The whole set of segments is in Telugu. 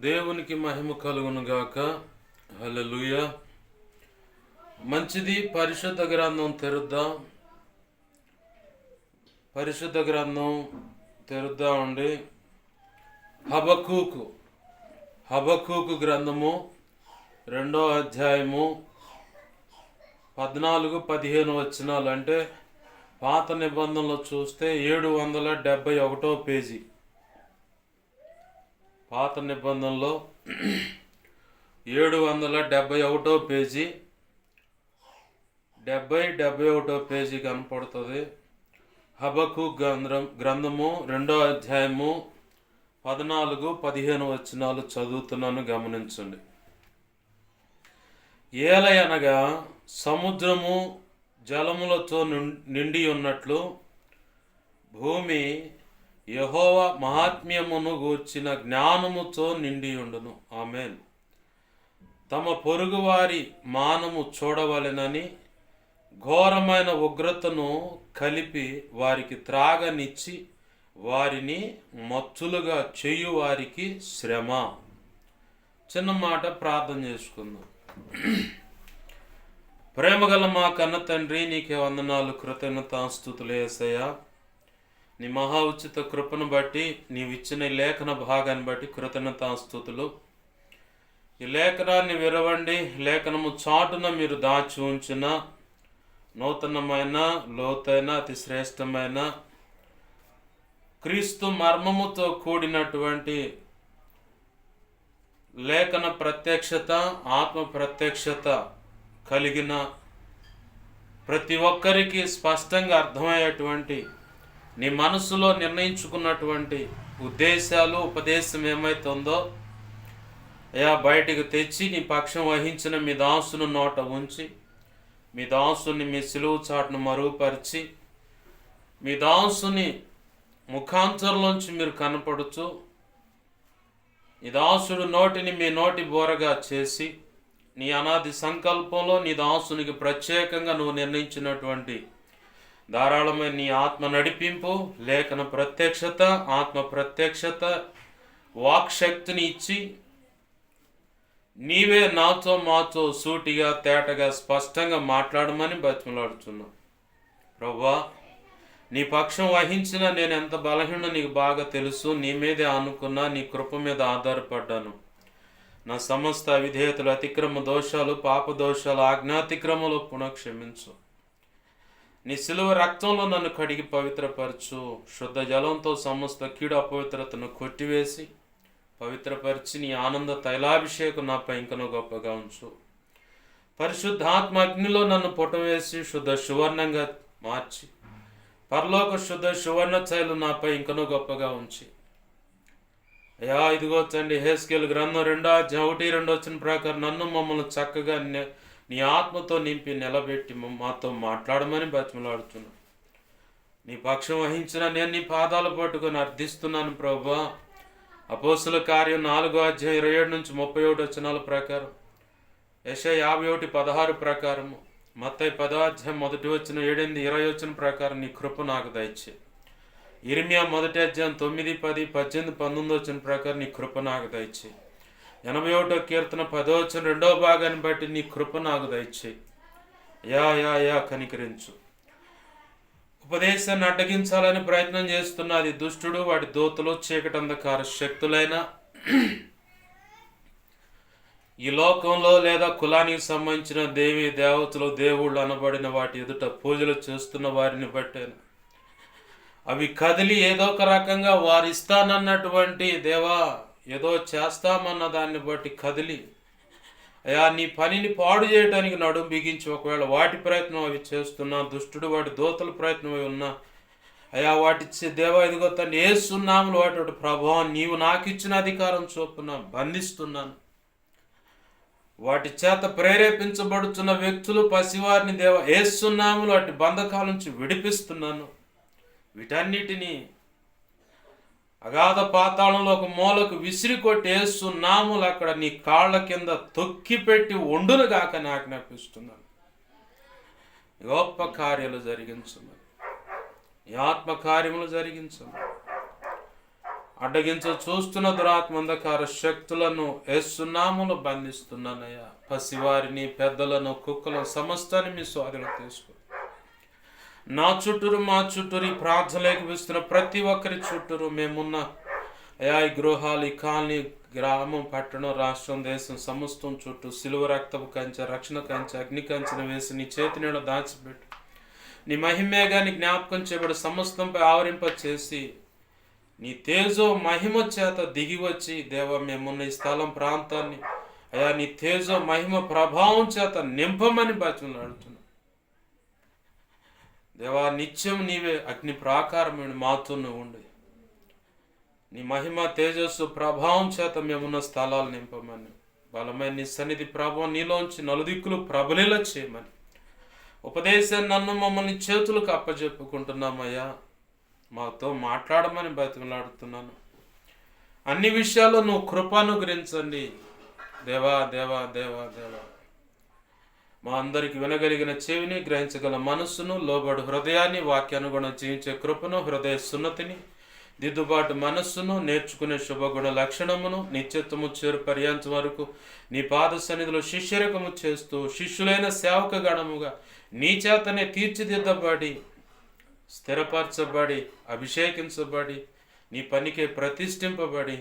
దేవునికి మహిమ కలుగును గాక. హల్లెలూయా. మంచిది. పరిశుద్ధ గ్రంథం తెరుద్దాం. పరిశుద్ధ గ్రంథం తెరుద్దామండి. హబక్కూకు గ్రంథము 2వ అధ్యాయము 14-15 వచనాలు. అంటే పాత నిబంధనలో చూస్తే 771 పేజీ. పాత నిబంధనలో 771 పేజీ, 71 పేజీ కనపడుతుంది. హబక్కూకు గ్రంథము 2వ అధ్యాయము 14-15 వచనాలు చదువుతున్నాను, గమనించండి. ఏలయనగా సముద్రము జలములతో నిండి ఉన్నట్లు భూమి యెహోవా మహాత్మ్యమును గూర్చిన జ్ఞానముతో నిండి ఉండును. ఆమేన్. తమ పొరుగువారి మానము చూడవలెనని ఘోరమైన ఉగ్రతను కలిపి వారికి త్రాగనిచ్చి వారిని మత్తులుగా చేయు వారికి శ్రమ. చిన్న మాట ప్రార్థన చేసుకుందాం. ప్రేమగల మా కన్న తండ్రి, నీకే వందనాలు, కృతజ్ఞతాస్తుతులు యేసయ్యా. నీ మహా ఉచిత కృపను బట్టి, నీవిచ్చిన లేఖన భాగాన్ని బట్టి కృతజ్ఞతాస్తుతులు. ఈ లేఖనాన్ని విరవండి, లేఖనము చాటున మీరు దాచి ఉంచిన నూతనమైన, లోతైన, అతి శ్రేష్టమైన క్రీస్తు మర్మముతో కూడినటువంటి లేఖన ప్రత్యక్షత, ఆత్మ ప్రత్యక్షత కలిగిన ప్రతి ఒక్కరికి స్పష్టంగా అర్థమయ్యేటువంటి నీ మనసులో నిర్ణయించుకున్నటువంటి ఉద్దేశాలు, ఉపదేశం ఏమైతుందో అయా బయటికి తెచ్చి నీ పక్షం వహించిన మీ దాసును నోట ఉంచి, మీ దాసుని మీ సిలువు చాటును మరుగుపరిచి, మీ దాసుని ముఖాంతరంలోంచి మీరు కనపడుచు నీ దాసుడు నోటిని మీ నోటి బోరగా చేసి, నీ అనాది సంకల్పంలో నీ దాసునికి ప్రత్యేకంగా నువ్వు నిర్ణయించినటువంటి ధారాళమైన నీ ఆత్మ నడిపింపు, లేఖన ప్రత్యక్షత, ఆత్మ ప్రత్యక్షత, వాక్శక్తిని ఇచ్చి నీవే నాతో మాతో సూటిగా, తేటగా, స్పష్టంగా మాట్లాడమని బతిమలాడుచున్నావు. ప్రభువా, నీ పక్షం వహించిన నేను ఎంత బలహీనో నీకు బాగా తెలుసు. నీ మీదే అనుకున్నా, నీ కృప మీద ఆధారపడ్డాను. నా సమస్త అవిధేయతలు, అతిక్రమ దోషాలు, పాప దోషాలు, ఆజ్ఞాతిక్రమలు పునఃక్షమించు. నీ సిలువ రక్తంలో నన్ను కడిగి పవిత్రపరచు. శుద్ధ జలంతో సమస్త కీడు అపవిత్రతను కొట్టివేసి పవిత్రపరిచి నీ ఆనంద తైలాభిషేకం నాపై ఇంకనూ గొప్పగా ఉంచు. పరిశుద్ధాత్మ అగ్నిలో నన్ను పుటవేసి శుద్ధ సువర్ణంగా మార్చి పరలోక శుద్ధ సువర్ణ చైలు నాపై ఇంకనూ గొప్పగా ఉంచి. అయ్యా, ఇదిగో తండ్రి, హెస్కేలు గ్రంథం 2వ అధ్యాయం 1-2 వచనం ప్రకారం నన్ను మమ్మల్ని చక్కగా నీ ఆత్మతో నింపి నిలబెట్టి మాతో మాట్లాడమని బతిమలాడుతున్నాను. నీ పక్షం వహించిన నేను నీ పాదాలు పట్టుకొని అర్థిస్తున్నాను. ప్రభువా, అపోస్తుల కార్యం 4వ అధ్యాయం 27-31 వచనాల ప్రకారం, యెషయా 51:16 ప్రకారము, మత్తయి 10వ అధ్యాయం 1 వచనం 7-20 వచనం ప్రకారం నీ కృప నాకు దయచే. ఇర్మియా 1వ అధ్యాయం 9, 10, 18, 19 వచనం ప్రకారం నీ కృప నాకు దయచే. 81వ కీర్తన 10వ వచనం 2వ భాగాన్ని బట్టి నీ కృప నాకు దయచే. యా కనికరించు. ఉపదేశాన్ని అడ్డగించాలని ప్రయత్నం చేస్తున్నది దుష్టుడు, వాడి దూతలు, చీకటి అంధకార శక్తులైన ఈ లోకంలో లేదా కులానికి సంబంధించిన దేవి దేవతలు, దేవుళ్ళు అనబడిన వాటి ఎదుట పూజలు చేస్తున్న వారిని బట్టేను. అవి కదిలి ఏదో ఒక రకంగా వారు ఇస్తానన్నటువంటి దేవా ఏదో చేస్తామన్న దాన్ని బట్టి కదిలి అయా నీ పనిని పాడు చేయడానికి నడుము బిగించి ఒకవేళ వాటి ప్రయత్నం అవి చేస్తున్నా, దుష్టుడు వాటి దూతల ప్రయత్నం అవి ఉన్నా, అయా వాటి దేవా ఇదిగో తండ్రి యేసునామములో వాటి ప్రభావం నీవు నాకు ఇచ్చిన అధికారం చొప్పున బంధిస్తున్నాను. వాటి చేత ప్రేరేపించబడుతున్న వ్యక్తులు, పసివారిని దేవా యేసునామములో వాటి బంధకాల నుంచి విడిపిస్తున్నాను. వీటన్నిటినీ అగాధ పాతాళంలో ఒక మూలకు విసిరి కొట్టి యేసునామములో అక్కడ నీ కాళ్ళ కింద తొక్కిపెట్టి వండునుగాక అని ఆజ్ఞాపిస్తున్నాను. గొప్ప కార్యాలు జరిగించమని, ఈ ఆత్మ కార్యములు జరిగించమని, అడ్డగించ చూస్తున్న దురాత్మ అంధకార శక్తులను యేసునామములో బంధిస్తున్నానయ్యా. పసివారిని, పెద్దలను, కుక్కలను సమస్తాన్ని మీ స్వాధీనం తీసుకో. నా చుట్టూరు, మా చుట్టూరు, ఈ ప్రార్థనలోకి పిలుస్తున్న ప్రతి ఒక్కరి చుట్టూరు మేమున్న అయా ఈ గృహాలు, ఈ కాలనీ, గ్రామం, పట్టణం, రాష్ట్రం, దేశం సమస్తం చుట్టూ సిలువ రక్తపు కంచె, రక్షణ కంచె, అగ్ని కంచెను వేసి నీ చేతి నీడ దాచిపెట్టి నీ మహిమేగాని జ్ఞాపకం చేయబడి సమస్తంపై ఆవరింప చేసి నీ తేజో మహిమ చేత దిగి వచ్చి దేవా మేమున్న ఈ స్థలం ప్రాంతాన్ని అయా నీ తేజో మహిమ ప్రభావం చేత నింపమని బతిమలాడుతున్నా. దేవా నిత్యం నీవే అగ్ని ప్రాకారమైన మాతో ఉండి నీ మహిమ తేజస్సు ప్రభావం చేత మేమున్న స్థలాలు నింపమని, బలమైన నీ సన్నిధి ప్రభావం నీలోంచి నలుదిక్కులు ప్రబలిలా చేయమని ఉపదేశాన్ని నన్ను మమ్మల్ని చేతులకు అప్పచెప్పుకుంటున్నామయ్యా. మాతో మాట్లాడమని బతిమలాడుతున్నాను. అన్ని విషయాల్లో నువ్వు కృపానుగ్రహించండి దేవా దేవా దేవా దేవా. మా అందరికి వినగలిగిన చెవిని, గ్రహించగల మనస్సును, లోబడు హృదయాన్ని, వాక్యానుగుణం జీవించే కృపను, హృదయ సున్నతిని, దిద్దుబాటు మనస్సును, నేర్చుకునే శుభగుణ లక్షణమును, నిత్యత్వము చేరు పర్యాంతం వరకు నీ పాద సన్నిధిలో శిష్యరకము చేస్తూ శిష్యులైన సేవక గణముగా నీ చేతనే తీర్చిదిద్దబడి, స్థిరపరచబడి, అభిషేకించబడి, నీ పనికే ప్రతిష్ఠింపబడి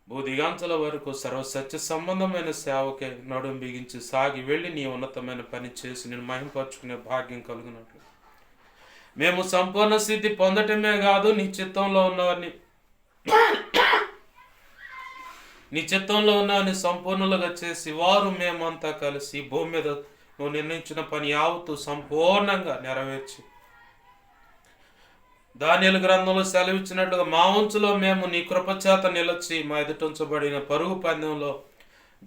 భూదిగాంతల వరకు సర్వసత్య సంబంధమైన సేవకే నడుం బిగించి సాగి వెళ్ళి నీ ఉన్నతమైన పని చేసి నేను మహింపరచుకునే భాగ్యం కలుగునట్లు మేము సంపూర్ణ స్థితి పొందటమే కాదు, నీ చిత్తంలో ఉన్నవారిని సంపూర్ణులుగా చేసి వారు మేమంతా కలిసి భూమి మీద నువ్వు నిర్ణయించిన పని యావత్తు సంపూర్ణంగా నెరవేర్చి దానియేలు గ్రంథంలో సెలవిచ్చినట్లుగా మా వంచులో మేము నీ కృపచేత నిలచి మా ఎదుటించబడిన పరుగు పందెంలో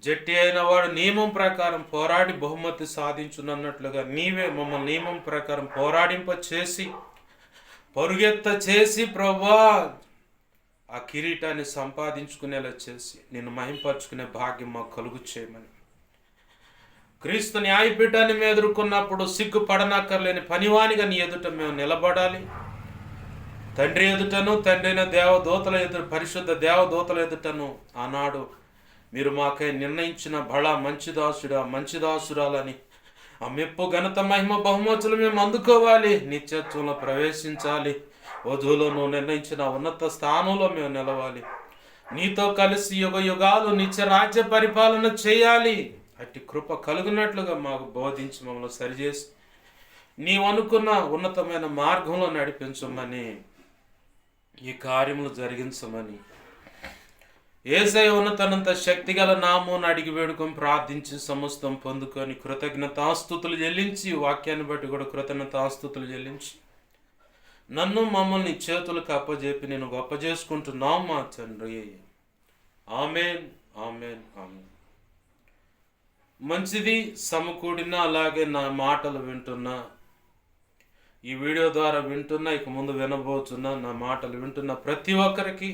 జట్టి అయిన వాడు నియమం ప్రకారం పోరాడి బహుమతి సాధించునన్నట్లుగా నీవే మమ్మల్ని నియమం ప్రకారం పోరాడింప చేసి పరుగెత్త చేసి ప్రభువా ఆ కిరీటాన్ని సంపాదించుకునేలా చేసి నిన్ను మహింపరచుకునే భాగ్యం మాకు కలుగు చేయమని, క్రీస్తు న్యాయపీఠాన్ని మేము ఎదుర్కొన్నప్పుడు సిగ్గుపడనక్కర్లేని పనివానిగా నీ ఎదుట మేము నిలబడాలి. తండ్రి ఎదుటను, తండ్రి అయిన దేవదూతల ఎదుట, పరిశుద్ధ దేవదూతల ఎదుటను ఆనాడు మీరు మాకై నిర్ణయించిన బళ మంచిదాసుడా, మంచిదాసురాలని ఆ మెప్పు, ఘనత, మహిమ, బహుమతులు మేము అందుకోవాలి. నిత్యత్వంలో ప్రవేశించాలి. వధువులో నువ్వు నిర్ణయించిన ఉన్నత స్థానంలో మేము నిలవాలి. నీతో కలిసి యుగ యుగాలు నిత్య రాజ్య పరిపాలన చేయాలి. అట్టి కృప కలుగునట్లుగా మాకు బోధించి మమ్మల్ని సరిచేసి నీవు అనుకున్న ఉన్నతమైన మార్గంలో నడిపించమని, ఈ కార్యములు జరిగించమని యేసయ్య ఉన్నతనంత శక్తిగల నామమును అడిగి వేడుకొని ప్రార్థించి సమస్తం పొందుకొని కృతజ్ఞతాస్తుతులు చెల్లించి, వాక్యాన్ని బట్టి కూడా కృతజ్ఞతాస్తుతులు చెల్లించి నన్ను మమ్మల్ని చేతులకు అప్పజెప్పి నేను గొప్ప చేసుకుంటున్నాం మా తండ్రి. Amen, amen, amen. మంచిది. సమకూడిన అలాగే నా మాటలు వింటున్నా, ఈ వీడియో ద్వారా వింటున్నా, ఇక ముందు వినబోతున్నా, నా మాటలు వింటున్న ప్రతి ఒక్కరికి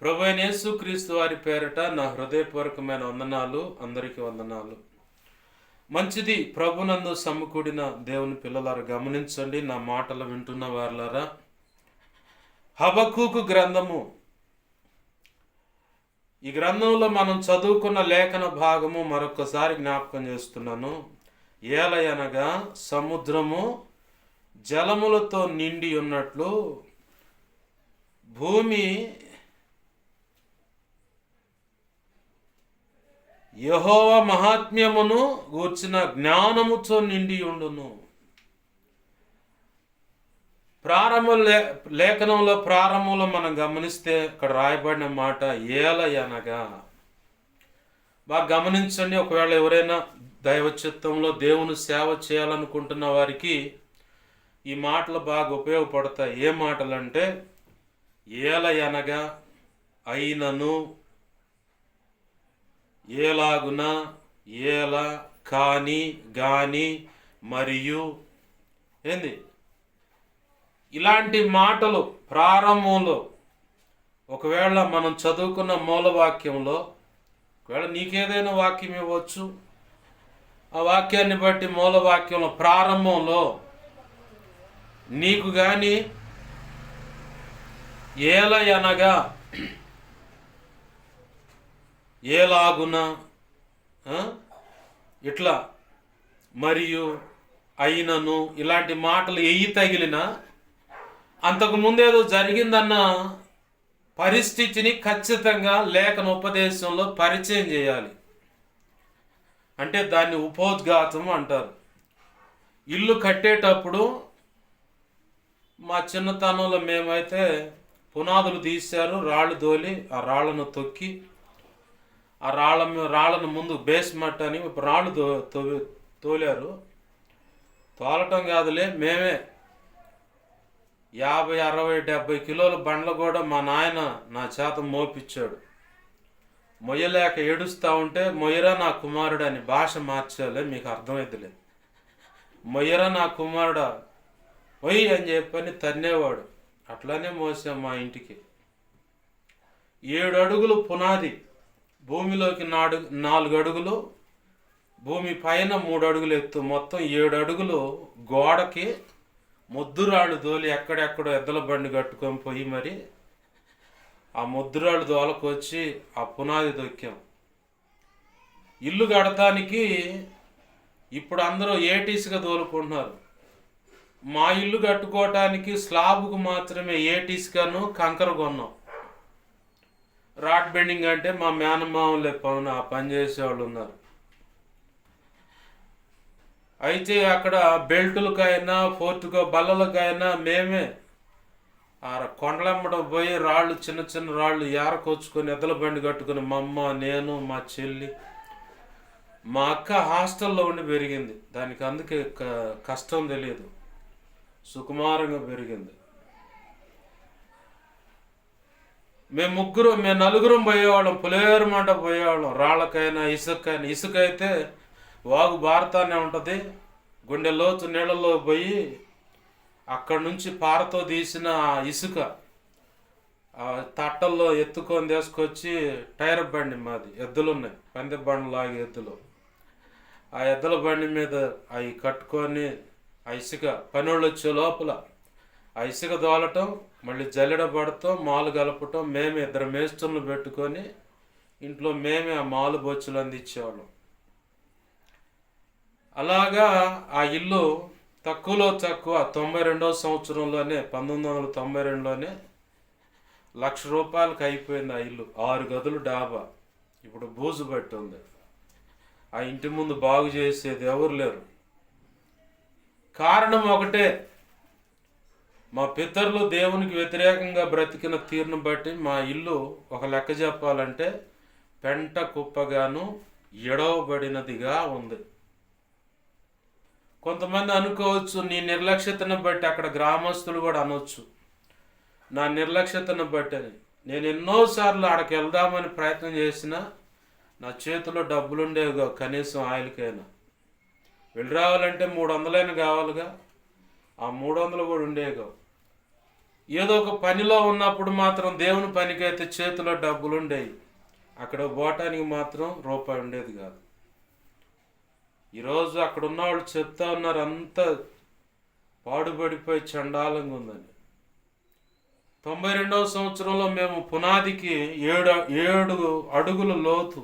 ప్రభు అయిన యేసుక్రీస్తు వారి పేరట నా హృదయపూర్వకమైన వందనాలు. అందరికీ వందనాలు. మంచిది. ప్రభునందు సమకూడిన దేవుని పిల్లలారా గమనించండి, నా మాటలు వింటున్న వారులారా. హబక్కూకు గ్రంథము, ఈ గ్రంథంలో మనం చదువుకున్న లేఖన భాగము మరొకసారి జ్ఞాపకం చేస్తున్నాను. ఏలయనగా సముద్రము జలములతో నిండి ఉన్నట్లు భూమి యెహోవా మహాత్మ్యమును గూర్చిన జ్ఞానముతో నిండి ఉండును. లేఖనంలో ప్రారంభంలో మనం గమనిస్తే అక్కడ రాయబడిన మాట ఏలయనగా. బాగా గమనించండి. ఒకవేళ ఎవరైనా దైవ చిత్తంలో దేవుని సేవ చేయాలనుకుంటున్న వారికి ఈ మాటలు బాగా ఉపయోగపడతాయి. ఏ మాటలు అంటే ఏలయనగా, అయినను, ఏలాగున, ఏల, కాని, గాని, మరియు ఏంది ఇలాంటి మాటలు ప్రారంభంలో ఒకవేళ మనం చదువుకున్న మూలవాక్యంలో, ఒకవేళ నీకేదైనా వాక్యం ఇవ్వచ్చు, ఆ వాక్యాన్ని బట్టి మూలవాక్యంలో ప్రారంభంలో నీకు కానీ ఏలయనగా ఏలాగున ఇట్లా మరియు అయినను ఇలాంటి మాటలు తగిలినా అంతకుముందేదో జరిగిందన్న పరిస్థితిని ఖచ్చితంగా లేఖన ఉపదేశంలో పరిచయం చేయాలి. అంటే దాన్ని ఉపోద్ఘాతం అంటారు. ఇల్లు కట్టేటప్పుడు మా చిన్నతనంలో మేమైతే పునాదులు తీశారు, రాళ్ళు తోలి ఆ రాళ్ళను తొక్కి ఆ రాళ్ళను ముందు బేస్మెంట్ అని రాళ్ళు తోలారు. తోలటం కాదులే, మేమే 50, 60, 70 కిలోల బండ్లు కూడా మా నాయన నా చేత మోపించాడు. మొయ్యలేక ఏడుస్తూ ఉంటే మొయ్యరా నా కుమారుడు అని భాష మార్చాలే, మీకు అర్థమైద్దిలే. మొయ్యరా నా కుమారుడా మొయ్యి అని చెప్పని తన్నేవాడు. అట్లానే మోసాం మా ఇంటికి. 7 అడుగులు పునాది, భూమిలోకి 4 అడుగులు, భూమి పైన 3 అడుగులు ఎత్తు, మొత్తం 7 అడుగులు గోడకి ముద్దురాళ్ళు దోలి ఎక్కడెక్కడో ఎద్దల బండి కట్టుకొని పోయి మరి ఆ ముద్దురాళ్ళు దోలకొచ్చి ఆ పునాది దొక్కాం. ఇల్లు కడటానికి ఇప్పుడు అందరూ ఏటీస్గా దోలుకుంటున్నారు. మా ఇల్లు కట్టుకోవటానికి స్లాబ్కు మాత్రమే ఏటీస్గాను కంకర కొన్నాం. రాడ్ బెండింగ్ అంటే మా మేనమామలే ఆ పని చేసేవాళ్ళు ఉన్నారు. అయితే అక్కడ బెల్టులకైనా ఫోర్టుకో బల్లలకైనా మేమే ఆ కొండలమ్మడం పోయి రాళ్ళు, చిన్న చిన్న రాళ్ళు ఏరకొచ్చుకొని ఎద్దల బండి కట్టుకుని మా అమ్మ, నేను, మా చెల్లి, మా అక్క హాస్టల్లో ఉండి పెరిగింది. దానికి అందుకే కష్టం తెలియదు, సుకుమారంగా పెరిగింది. మేము నలుగురం పోయేవాళ్ళం, పులేరు మంట పోయేవాళ్ళం. రాళ్ళకైనా ఇసుకైనా, ఇసుక అయితే వాగు బారుతానే ఉంటుంది. గుండె లోతు నీళ్ళలో పోయి అక్కడి నుంచి పారతో తీసిన ఇసుక తట్టల్లో ఎత్తుకొని తీసుకొచ్చి టైర్ బండి, మాది ఎద్దులు ఉన్నాయి, పందె బండ్లు లాగే ఎద్దులు, ఆ ఎద్దుల బండి మీద అవి కట్టుకొని ఆ ఇసుక పనోళ్ళు వచ్చే లోపల ఆ ఇసుక దోలటం, మళ్ళీ జల్లెడ పడటం, మాలు కలపటం. మేమే 2 మేస్త్రులను పెట్టుకొని ఇంట్లో మేమే ఆ మాలు బొచ్చులు అందించేవాళ్ళం. అలాగా ఆ ఇల్లు తక్కువలో తక్కువ 92వ సంవత్సరంలోనే, 1992లోనే ₹1,00,000 అయిపోయింది ఆ ఇల్లు. 6 గదులు డాబా. ఇప్పుడు బూజు పట్టి ఉంది. ఆ ఇంటి ముందు బాగు చేసేది ఎవరు లేరు. కారణం ఒకటే, మా పితరులు దేవునికి వ్యతిరేకంగా బ్రతికిన తీరును బట్టి మా ఇల్లు ఒక లెక్క చెప్పాలంటే పెంట కుప్పగాను ఎడవబడినదిగా ఉంది. కొంతమంది అనుకోవచ్చు, నీ నిర్లక్ష్యతను బట్టి, అక్కడ గ్రామస్తులు కూడా అనొచ్చు నా నిర్లక్ష్యతను బట్టి అని. నేను ఎన్నోసార్లు అక్కడికి వెళ్దామని ప్రయత్నం చేసినా నా చేతిలో డబ్బులుండేవిగా, కనీసం ఆయిల్కైనా. వెళ్ళి రావాలంటే 300 కావాలిగా, ఆ 300 కూడా ఉండేవిగా. ఏదో ఒక పనిలో ఉన్నప్పుడు మాత్రం దేవుని పనికైతే చేతిలో డబ్బులుండేవి, అక్కడ పోవటానికి మాత్రం రూపాయి ఉండేది కాదు. ఈరోజు అక్కడ ఉన్నవాళ్ళు చెప్తా ఉన్నారు, అంత పాడుబడిపోయి చండాలంగా ఉందని. 92వ సంవత్సరంలో మేము పునాదికి 7 అడుగుల లోతు,